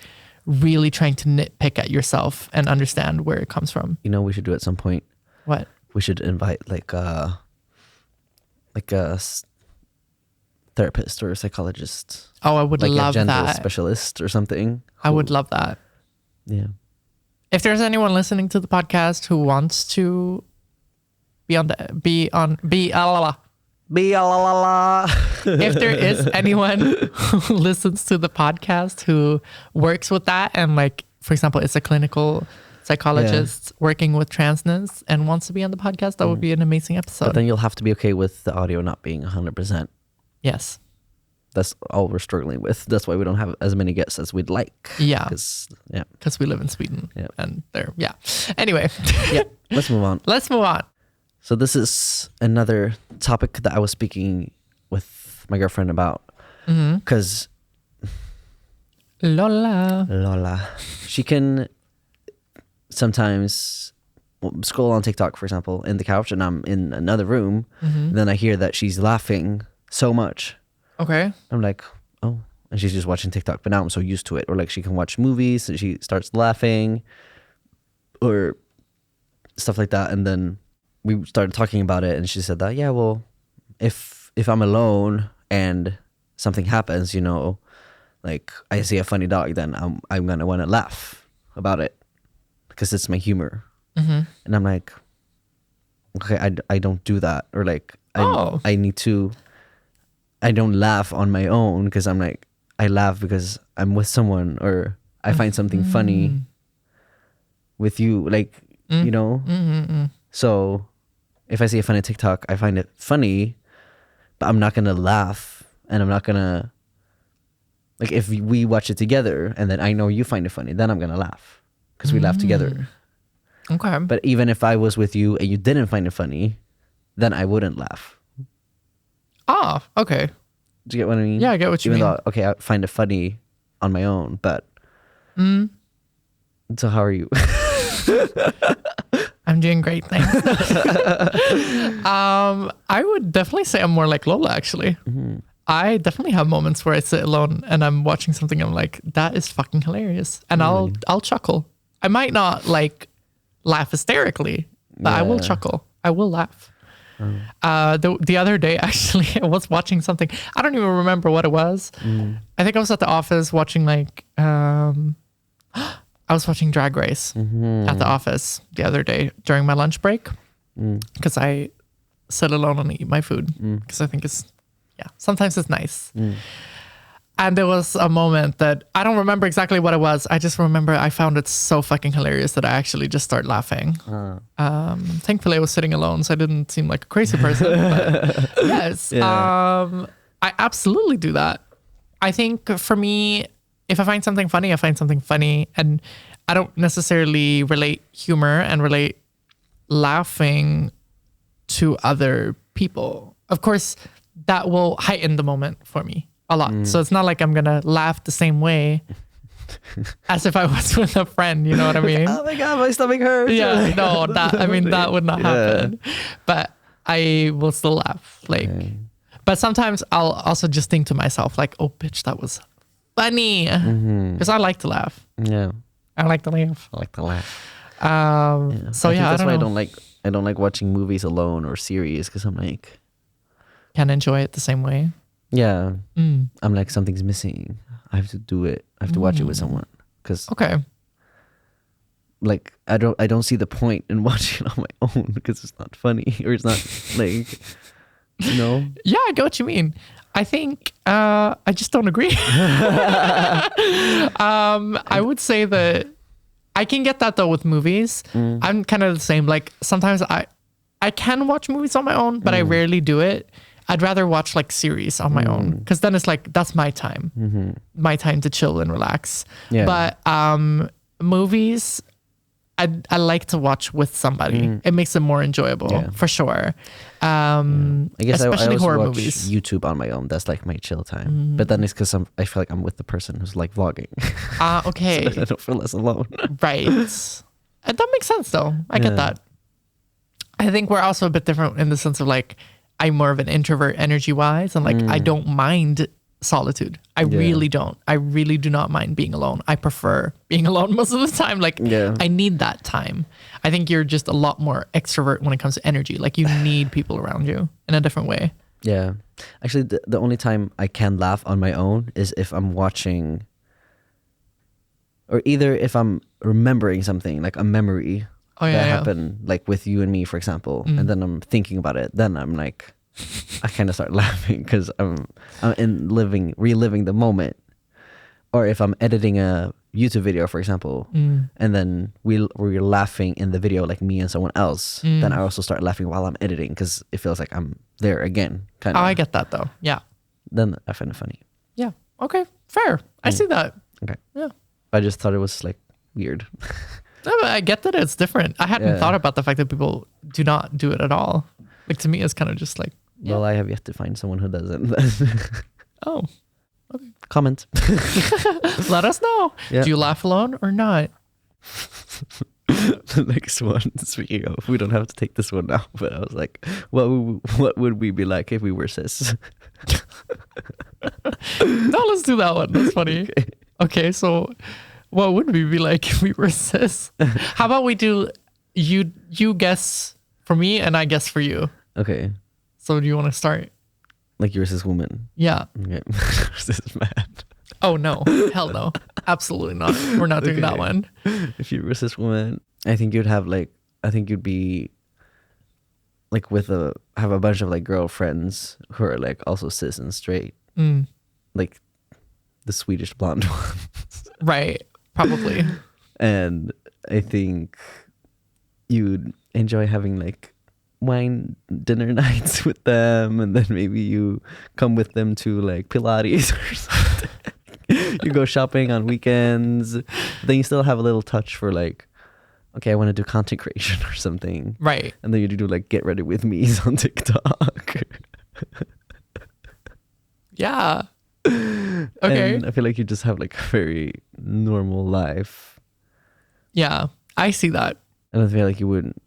really trying to nitpick at yourself and understand where it comes from.
You know, we should do at some point.
What?
We should invite like a therapist or a psychologist.
Oh, I would
like
love
a gender
that.
Specialist or something.
I would love that.
Yeah.
If there's anyone listening to the podcast who wants to if there is anyone who listens to the podcast who works with that, and like, for example, is a clinical psychologist working with transness and wants to be on the podcast, that would be an amazing episode.
But then you'll have to be okay with the audio not being 100%.
Yes.
That's all we're struggling with. That's why we don't have as many guests as we'd like.
Yeah.
Because
we live in Sweden.
Yeah.
And there. Yeah. Anyway.
Yeah. Let's move on.
So
this is another topic that I was speaking with my girlfriend about. Because Lola. She can sometimes scroll on TikTok, for example, in the couch, and I'm in another room. And then I hear that she's laughing so much.
Okay.
I'm like, oh, and she's just watching TikTok, but now I'm so used to it. Or like she can watch movies and she starts laughing or stuff like that. And then we started talking about it, and she said that, yeah, well, if I'm alone and something happens, you know, like I see a funny dog, then I'm gonna want to laugh about it because it's my humor. And I'm like, okay, I don't do that. Or like I need to, I don't laugh on my own because I'm like, I laugh because I'm with someone, or I find something funny with you, like, you know. So if I see a funny TikTok, I find it funny, but I'm not gonna laugh, and I'm not gonna, like, if we watch it together and then I know you find it funny, then I'm gonna laugh because we laugh together.
Okay.
But even if I was with you and you didn't find it funny, then I wouldn't laugh.
Ah, okay.
Do you get what I mean?
Yeah, I get what you
Even
mean.
though, okay, I find it funny on my own, but. So how are you?
I'm doing great, thanks. I would definitely say I'm more like Lola, actually. I definitely have moments where I sit alone and I'm watching something and I'm like, that is fucking hilarious. And I'll chuckle. I might not like laugh hysterically, but I will
Yeah.
chuckle. I will laugh. The other day, actually, I was watching something. I don't even remember what it was. I think I was at the office watching like, I was watching Drag Race at the office the other day during my lunch break because I sit alone and eat my food because I think sometimes it's nice. And there was a moment that I don't remember exactly what it was. I just remember I found it so fucking hilarious that I actually just started laughing. Thankfully, I was sitting alone, so I didn't seem like a crazy person. But yes, I absolutely do that. I think for me, if I find something funny, I find something funny. And I don't necessarily relate humor and relate laughing to other people. Of course, that will heighten the moment for me a lot. So it's not like I'm going to laugh the same way as if I was with a friend. You know what I mean?
Oh my God, my stomach hurts.
Yeah, no, that would not happen. But I will still laugh. But sometimes I'll also just think to myself, like, oh, bitch, that was funny. Because I like to laugh.
Yeah.
I like to laugh.
I like to laugh.
So
I think
that's
that's why
know.
I don't like watching movies alone or series because I'm like,
Can't enjoy it the same way.
yeah, I'm like, something's missing. I have to do it. I have to watch it with someone because
Okay.
like I don't see the point in watching it on my own because it's not funny or it's not like, you know.
Yeah, I get what you mean. I think I just don't agree. I would say that I can get that though with movies. I'm kind of the same. Like sometimes I can watch movies on my own, but I rarely do it. I'd rather watch like series on my own because then it's like that's my time, my time to chill and relax.
Yeah.
But movies, I like to watch with somebody. It makes it more enjoyable for sure.
I guess
especially
I also
horror
watch
movies.
YouTube on my own. That's like my chill time. But then it's because I feel like I'm with the person who's like vlogging.
Okay.
So I don't feel less alone.
Right. That makes sense though. I get that. I think we're also a bit different in the sense of like, I'm more of an introvert energy wise and like, I don't mind solitude. I really don't. I really do not mind being alone. I prefer being alone most of the time. Like I need that time. I think you're just a lot more extrovert when it comes to energy. Like you need people around you in a different way.
Yeah. Actually, the only time I can laugh on my own is if I'm watching, or either if I'm remembering something, like a memory that happened, like with you and me, for example, and then I'm thinking about it. Then I'm like, I kind of start laughing because I'm reliving the moment. Or if I'm editing a YouTube video, for example, and then we're laughing in the video, like me and someone else, then I also start laughing while I'm editing because it feels like I'm there again. Kind
Oh,
of.
I get that though. Yeah.
Then I find it funny.
Yeah. Okay. Fair. I see that.
Okay.
Yeah.
I just thought it was like weird.
No, but I get that it's different. I hadn't thought about the fact that people do not do it at all. Like to me, it's kind of just like,
Well, I have yet to find someone who doesn't.
oh,
Comment.
let us know.
Yeah.
Do you laugh alone or not?
The next one, speaking of, we don't have to take this one now, but I was like, what would we be like if we were cis?
No, let's do that one. That's funny. Okay, so what would we be like if we were cis? How about we do you guess for me and I guess for you.
Okay.
So do you want to start?
Like you're a cis woman.
Yeah.
Okay. Cis man.
Oh no. Hell no. Absolutely not. We're not doing that one.
If you were a cis woman, I think you'd be like have a bunch of like girlfriends who are like also cis and straight. Like the Swedish blonde ones.
Right. Probably.
And I think you'd enjoy having like wine dinner nights with them, and then maybe you come with them to like Pilates or something. You go shopping on weekends. Then you still have a little touch for like, okay, I want to do content creation or something.
Right.
And then you do like get ready with me's on TikTok.
Yeah. Okay.
And I feel like you just have like a very normal life.
Yeah, I see that.
And I feel like you wouldn't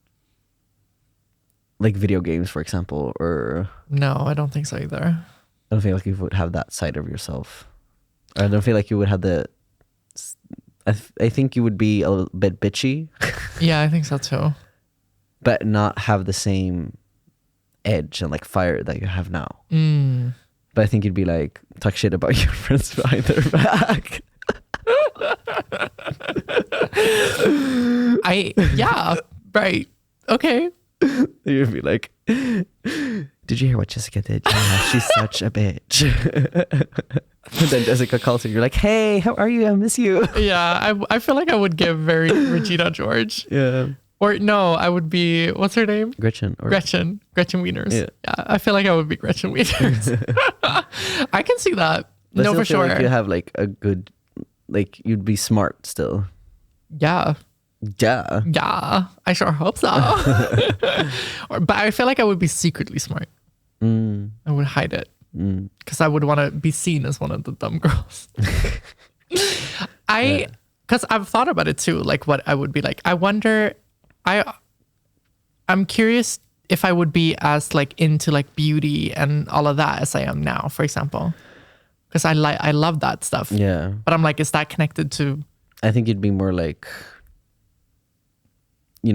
like video games, for example, or
No, I don't think so either.
I don't feel like you would have that side of yourself. I don't feel like you would have the. I think you would be a little bit bitchy,
Yeah, I think so too.
but not have the same edge and like fire that you have now.
Mm.
But I think you'd be like talk shit about your friends behind their back.
Yeah, right. Okay.
You'd be like, did you hear what Jessica did? Yeah, she's such a bitch. And then Jessica calls you. You're like, hey, how are you? I miss you.
Yeah, I feel like I would give very Regina George.
Yeah.
Or no, I would be, what's her name?
Gretchen. Or
Gretchen Wieners.
Yeah.
I feel like I would be Gretchen Wieners. I can see that.
But I
No,
still
for
feel
sure.
like you have like a good, like you'd be smart still.
Yeah.
Yeah.
Yeah. I sure hope so. But I feel like I would be secretly smart.
Mm,
I would hide it. Because I would want to be seen as one of the dumb girls. Because I've thought about it too, like what I would be like. I wonder, I'm curious if I would be as like into like beauty and all of that as I am now, for example. Because I love that stuff.
yeah.
But I'm like, is that connected to?
I think you'd be more like,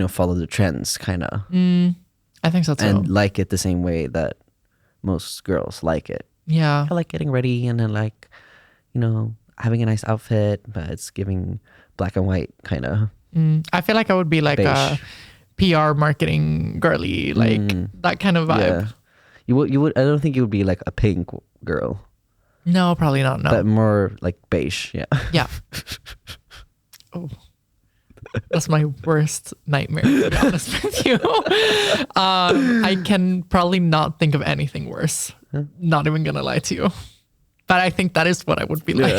follow the trends kind of.
I think so too.
And like it the same way that most girls like it.
Yeah.
I like getting ready and then like, having a nice outfit, but it's giving black and white kind of.
I feel like I would be like a
beige.
PR marketing girly, like that kind of vibe.
Yeah. You would. I don't think you would be like a pink girl,
No, probably not. No.
but more like beige. Yeah.
Yeah. Oh, that's my worst nightmare, to be honest with you. I can probably not think of anything worse. Not even gonna lie to you. But I think that is what I would be like.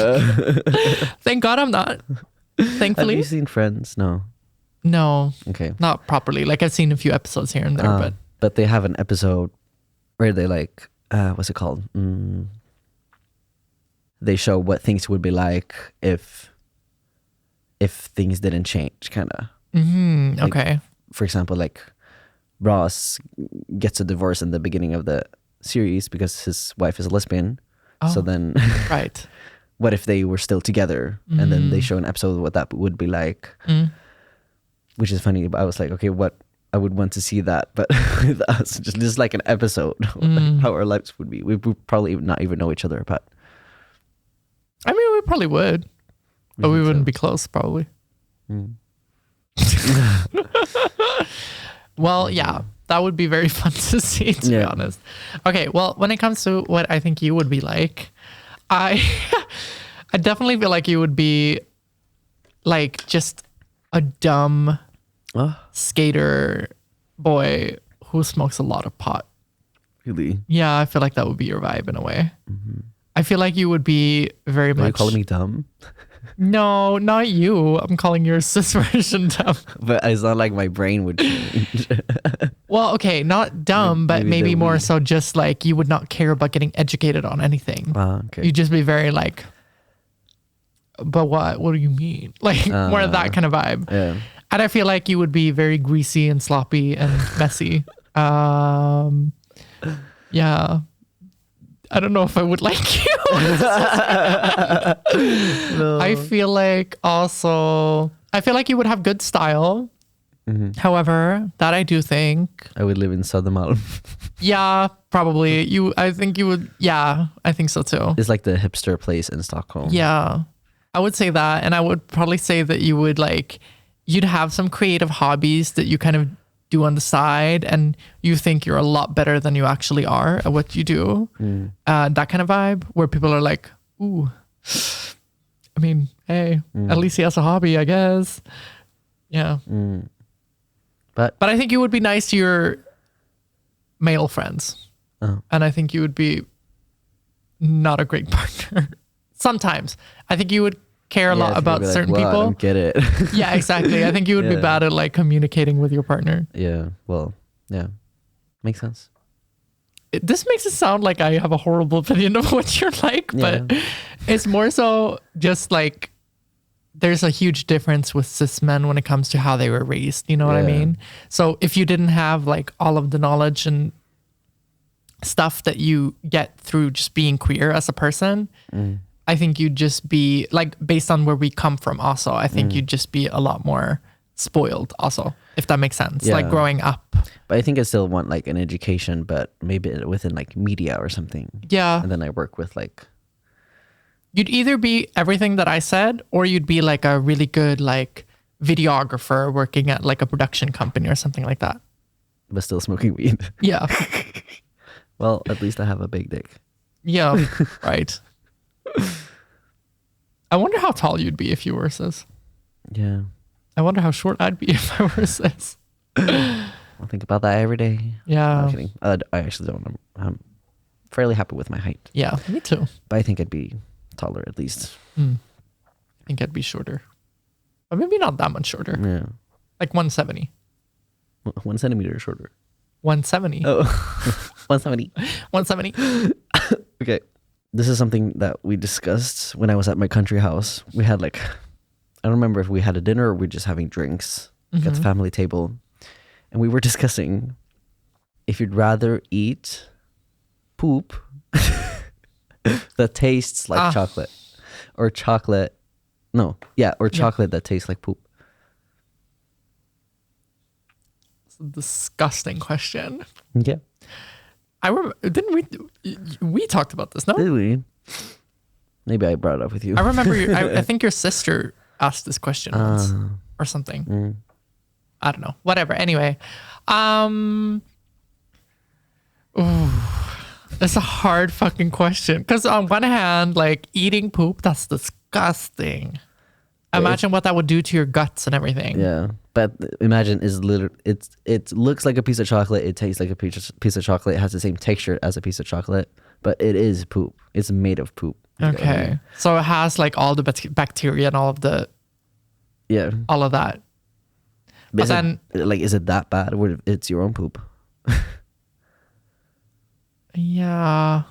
Thank God I'm not.
Have
Thankfully.
you seen Friends? No.
No,
Okay.
not properly. Like I've seen a few episodes here and there,
But they have an episode where they like, what's it called? They show what things would be like if things didn't change, kind of. Like,
okay.
For example, like Ross gets a divorce in the beginning of the series because his wife is a lesbian. So then,
Right.
what if they were still together? And then they show an episode of what that would be like, which is funny. But I was like, okay, what I would want to see that, but with us, just like an episode, like how our lives would be. We would probably not even know each other, but
I mean, we probably would, but we wouldn't be close, probably. Well, yeah, that would be very fun to see, to be honest. Okay, well, when it comes to what I think you would be like, I definitely feel like you would be like just a dumb skater boy who smokes a lot of pot.
really,
Yeah, I feel like that would be your vibe in a way. I feel like you would be very much.
are you calling me dumb?
No, not you. I'm calling your cis version dumb.
But it's not like my brain would change.
Well, okay, not dumb, but maybe
the
more
we.
so just like you would not care about getting educated on anything.
Okay.
You'd just be very like, but what? What do you mean? Like more of that kind of vibe.
Yeah.
And I feel like you would be very greasy and sloppy and messy. Yeah. I don't know if I would like you.
No.
I feel like you would have good style. However, that I do think,
I would live in Södermalm.
yeah, probably I think you would. Yeah, I think so too.
It's like the hipster place in Stockholm.
Yeah, I would say that. And I would probably say that you would you'd have some creative hobbies that you kind of do on the side and you think you're a lot better than you actually are at what you do. That kind of vibe where people are like, ooh, I mean, hey, at least he has a hobby, I guess. Yeah.
But
I think you would be nice to your male friends. And I think you would be not a great partner. Sometimes. I think you would care a lot about certain
I
people.
don't get it.
Yeah, exactly. I think you would be bad at communicating with your partner.
Yeah. Well, yeah. Makes sense.
this makes it sound like I have a horrible opinion of what you're like, but it's more so just like there's a huge difference with cis men when it comes to how they were raised. You know what I mean? So if you didn't have like all of the knowledge and stuff that you get through just being queer as a person, I think you'd just be like, based on where we come from also, I think you'd just be a lot more spoiled also, if that makes sense. Like growing up.
But I think I still want like an education, but maybe within like media or something.
Yeah.
And then I work with like...
You'd either be everything that I said, or you'd be like a really good like videographer working at like a production company or something like that.
But still smoking weed.
Yeah.
Well, at least I have a big dick.
Yeah, right. I wonder how tall you'd be if you were cis.
Yeah.
I wonder how short I'd be if I were cis.
I think about that every day.
Yeah.
No, I'm kidding. I actually don't. I'm fairly happy with my height.
Yeah, me too.
But I think I'd be taller at least.
I think I'd be shorter. But maybe not that much shorter.
Yeah.
Like 170.
1 centimeter shorter.
170.
Oh, 170.
170.
Okay. This is something that we discussed when I was at my country house. We had like, I don't remember if we had a dinner or we were just having drinks at the family table. And we were discussing if you'd rather eat poop that tastes like chocolate or chocolate. No. Yeah. Or chocolate that tastes like poop.
It's a disgusting question.
Yeah.
I remember, didn't we talked about this, no?
Did we? Maybe I brought it up with you.
I remember, I think your sister asked this question once or something. I don't know. Whatever. Anyway. It's a hard fucking question. Because on one hand, like eating poop, that's disgusting. Imagine what that would do to your guts and everything.
Yeah. But imagine it looks like a piece of chocolate. It tastes like a piece of chocolate. It has the same texture as a piece of chocolate, but it is poop. It's made of poop.
Okay. So it has like all the bacteria and all of that. But then,
is it that bad? Or it's your own poop?
Yeah.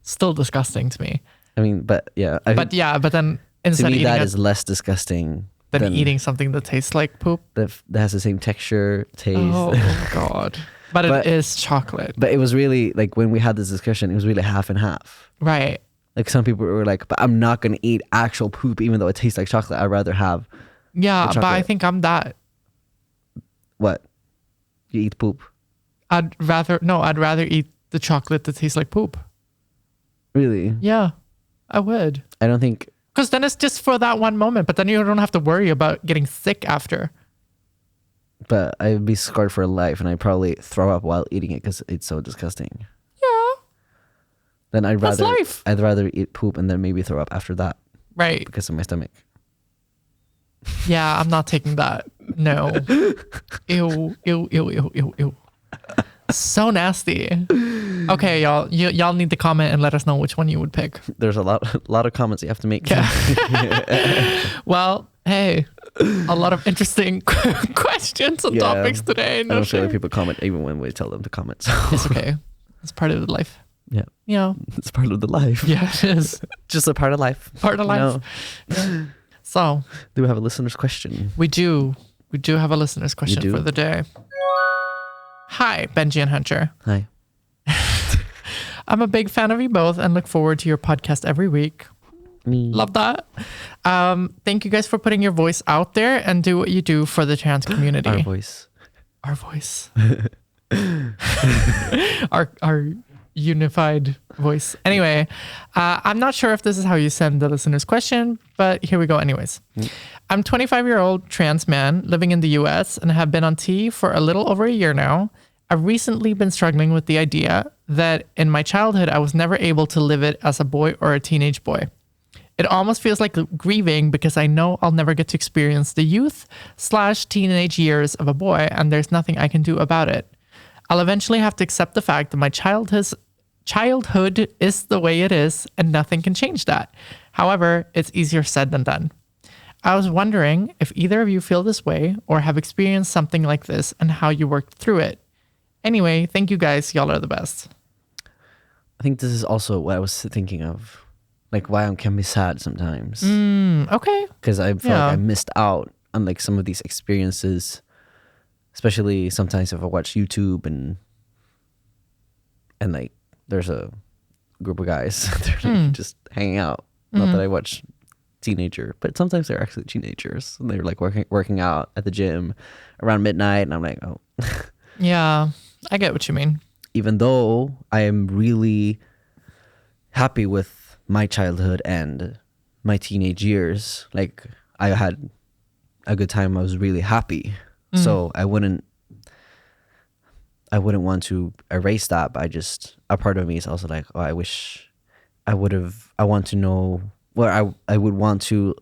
Still disgusting to me.
I mean, but yeah.
But then instead
to me,
of eating
that is less disgusting
than eating something that tastes like poop.
That has the same texture, taste.
Oh God. But it is chocolate.
But it was really like when we had this discussion, it was really half and half.
Right.
Like some people were like, but I'm not going to eat actual poop, even though it tastes like chocolate. I'd rather have.
Yeah, but I think I'm that.
What? You eat poop?
I'd rather eat the chocolate that tastes like poop.
Really?
Yeah, I would.
I don't think.
Because then it's just for that one moment, but then you don't have to worry about getting sick after.
But I'd be scarred for life, and I'd probably throw up while eating it because it's so disgusting.
Yeah.
Then I'd
That's life.
rather eat poop and then maybe throw up after that.
Right.
Because of my stomach.
Yeah, I'm not taking that. No. Ew. So nasty. Okay, y'all. Y'all need to comment and let us know which one you would pick.
There's a lot of comments you have to make.
Yeah. Well, hey, a lot of interesting questions and topics today.
I don't feel like people comment even when we tell them to comment. So.
It's okay. It's part of the life.
Yeah.
Yeah.
It's part of the life.
Yeah, it is.
Just a part of life.
Part of life. Yeah. So.
Do we have a listener's question?
We do. We do have a listener's question for the day. Hi, Benji and Hunter.
Hi.
I'm a big fan of you both and look forward to your podcast every week.
Me.
Love that. Thank you guys for putting your voice out there and do what you do for the trans community.
Our voice.
Our voice. our unified voice. Anyway, I'm not sure if this is how you send the listener's question, but here we go anyways. I'm 25-year-old trans man living in the US and have been on T for a little over a year now. I've recently been struggling with the idea that in my childhood, I was never able to live it as a boy or a teenage boy. It almost feels like grieving because I know I'll never get to experience the youth/teenage years of a boy, and there's nothing I can do about it. I'll eventually have to accept the fact that my childhood is the way it is and nothing can change that. However, it's easier said than done. I was wondering if either of you feel this way or have experienced something like this and how you worked through it. Anyway, thank you guys. Y'all are the best.
I think this is also what I was thinking of, like why I can be sad sometimes.
Okay.
Because I feel like I missed out on like some of these experiences, especially sometimes if I watch YouTube and like there's a group of guys they're like just hanging out. Not that I watch teenager, but sometimes they're actually teenagers and they're like working out at the gym around midnight, and I'm like, oh.
Yeah, I get what you mean.
Even though I am really happy with my childhood and my teenage years, like I had a good time, I was really happy. So I wouldn't want to erase that, but a part of me is also like, oh, I wish I want to know, well, I would want to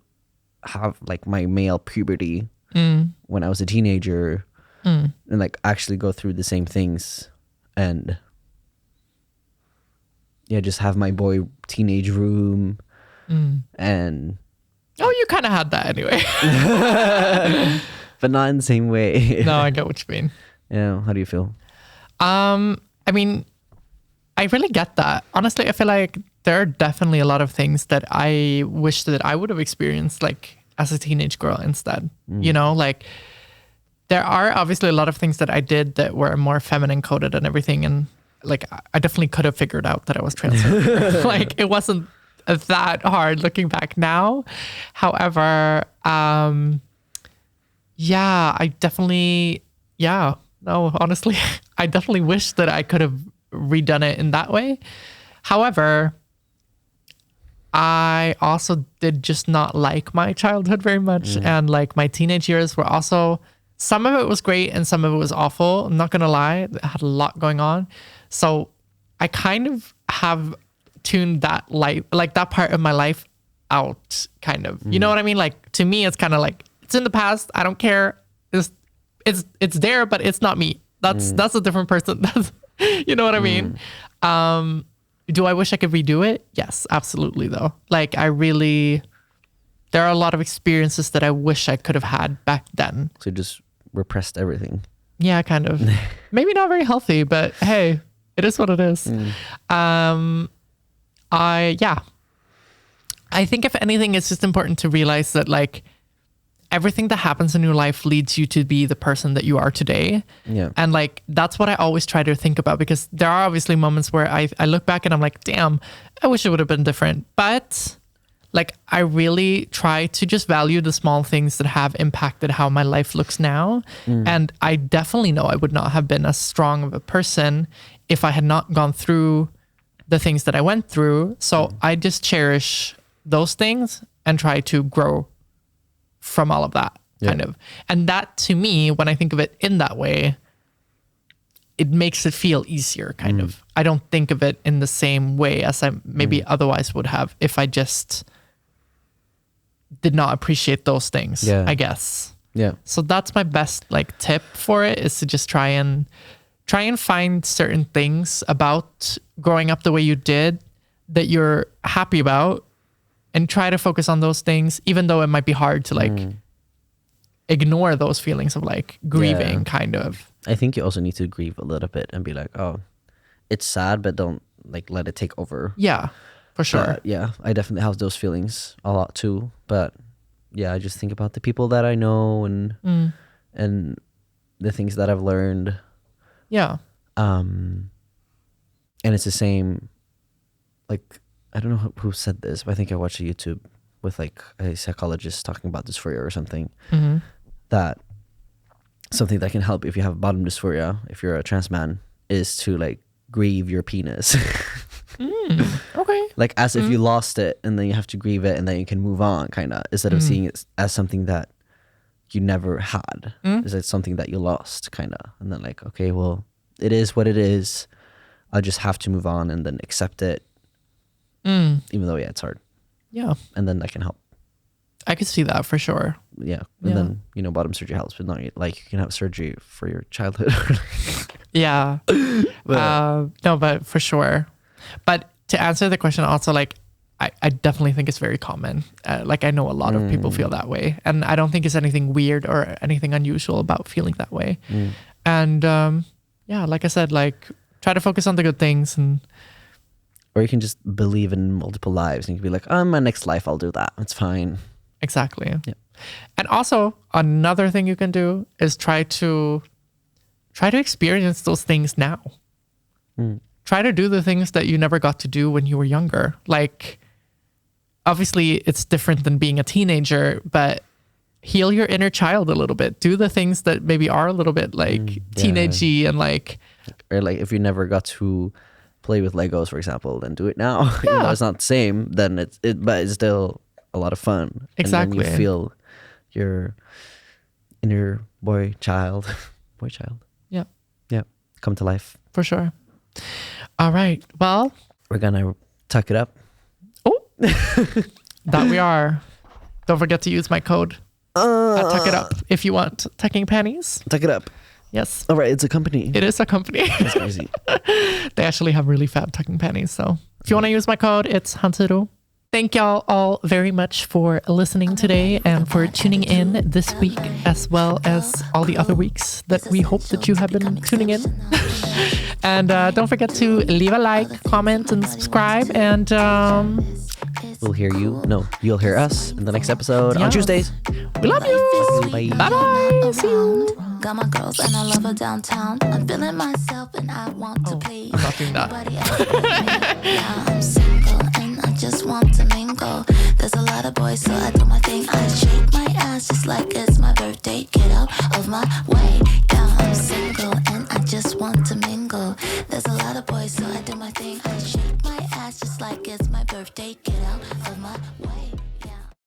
have like my male puberty when I was a teenager and like actually go through the same things and just have my boy teenage room and
you kind of had that anyway.
but not in the same way.
No, I get what you mean.
Yeah, how do you feel?
I mean, I really get that. Honestly, I feel like there are definitely a lot of things that I wish that I would have experienced like as a teenage girl instead. You know, like there are obviously a lot of things that I did that were more feminine coded and everything. And like, I definitely could have figured out that I was transgender. Like it wasn't that hard looking back now. However, honestly, I definitely wish that I could have redone it in that way. However, I also did just not like my childhood very much. And like my teenage years were also, some of it was great and some of it was awful. I'm not going to lie. I had a lot going on. So I kind of have tuned that life, like that part of my life out kind of, you know what I mean? Like to me, it's kind of like, it's in the past. I don't care. It's there, but it's not me. That's a different person. You know what I mean? Do I wish I could redo it? Yes, absolutely though. Like there are a lot of experiences that I wish I could have had back then.
So you just repressed everything.
Yeah, kind of. Maybe not very healthy, but hey, it is what it is. I think if anything, it's just important to realize that like everything that happens in your life leads you to be the person that you are today.
Yeah.
And like, that's what I always try to think about, because there are obviously moments where I look back and I'm like, damn, I wish it would have been different. But like, I really try to just value the small things that have impacted how my life looks now. And I definitely know I would not have been as strong of a person if I had not gone through the things that I went through. So I just cherish those things and try to grow from all of that kind of. And that to me, when I think of it in that way, it makes it feel easier kind of. I don't think of it in the same way as I maybe otherwise would have if I just did not appreciate those things, I guess.
Yeah.
So that's my best like tip for it, is to just try and find certain things about growing up the way you did that you're happy about, and try to focus on those things, even though it might be hard to like ignore those feelings of like grieving kind of.
I think you also need to grieve a little bit and be like, oh, it's sad, but don't like let it take over.
Yeah, for sure.
Yeah, I definitely have those feelings a lot too. But yeah, I just think about the people that I know and the things that I've learned.
Yeah.
And it's the same, like, I don't know who said this, but I think I watched a YouTube with like a psychologist talking about dysphoria or something. That something that can help if you have bottom dysphoria, if you're a trans man, is to like grieve your penis.
Okay.
Like as if you lost it, and then you have to grieve it, and then you can move on, kind of, instead of seeing it as something that you never had. It's like something that you lost, kind of. And then like, okay, well, it is what it is. I'll just have to move on and then accept it. Even though, it's hard. Yeah. And then that can help.
I could see that for sure.
Yeah. And then, bottom surgery helps, but not like you can have surgery for your childhood.
Yeah. No, but for sure. But to answer the question also, like, I definitely think it's very common. Like, I know a lot of people feel that way. And I don't think it's anything weird or anything unusual about feeling that way. And yeah, like I said, like try to focus on the good things, and
Or you can just believe in multiple lives and you can be like, oh, my next life I'll do that. It's fine.
exactly.
Yeah.
And also another thing you can do is try to experience those things now. Try to do the things that you never got to do when you were younger. Like, obviously it's different than being a teenager, but heal your inner child a little bit. Do the things that maybe are a little bit like teenagey and like,
Or like if you never got to play with Legos, for example, then do it now. Even though it's not the same, then but it's still a lot of fun.
Exactly.
And then you feel your inner boy child.
yeah,
Yeah. Come to life.
for sure. All right. Well,
We're gonna tuck it up.
oh, that we are. Don't forget to use my code. Tuck it up if you want tucking panties.
Tuck it up.
Yes,
All right, it's a company.
it is a company.
That's crazy.
They actually have really fab tucking panties. So if you want to use my code, it's Hanseru. Thank y'all all very much for listening today and for tuning in this week, as well as all the other weeks that we hope that you have been tuning in. And don't forget to leave a like, comment, and subscribe. And
We'll hear you. No, you'll hear us in the next episode on
Yeah.
Tuesdays.
we love you.
Bye.
Bye-bye. See you.
Got my girls and I love her downtown. I'm feeling myself and I want to please.
I'm not doing that.
Nobody else but me. Now I'm single and I just want to mingle. There's a lot of boys, so I do my thing. I shake my ass just like it's my birthday. Get out of my way. Yeah, I'm single and I just want to mingle. There's a lot of boys, so I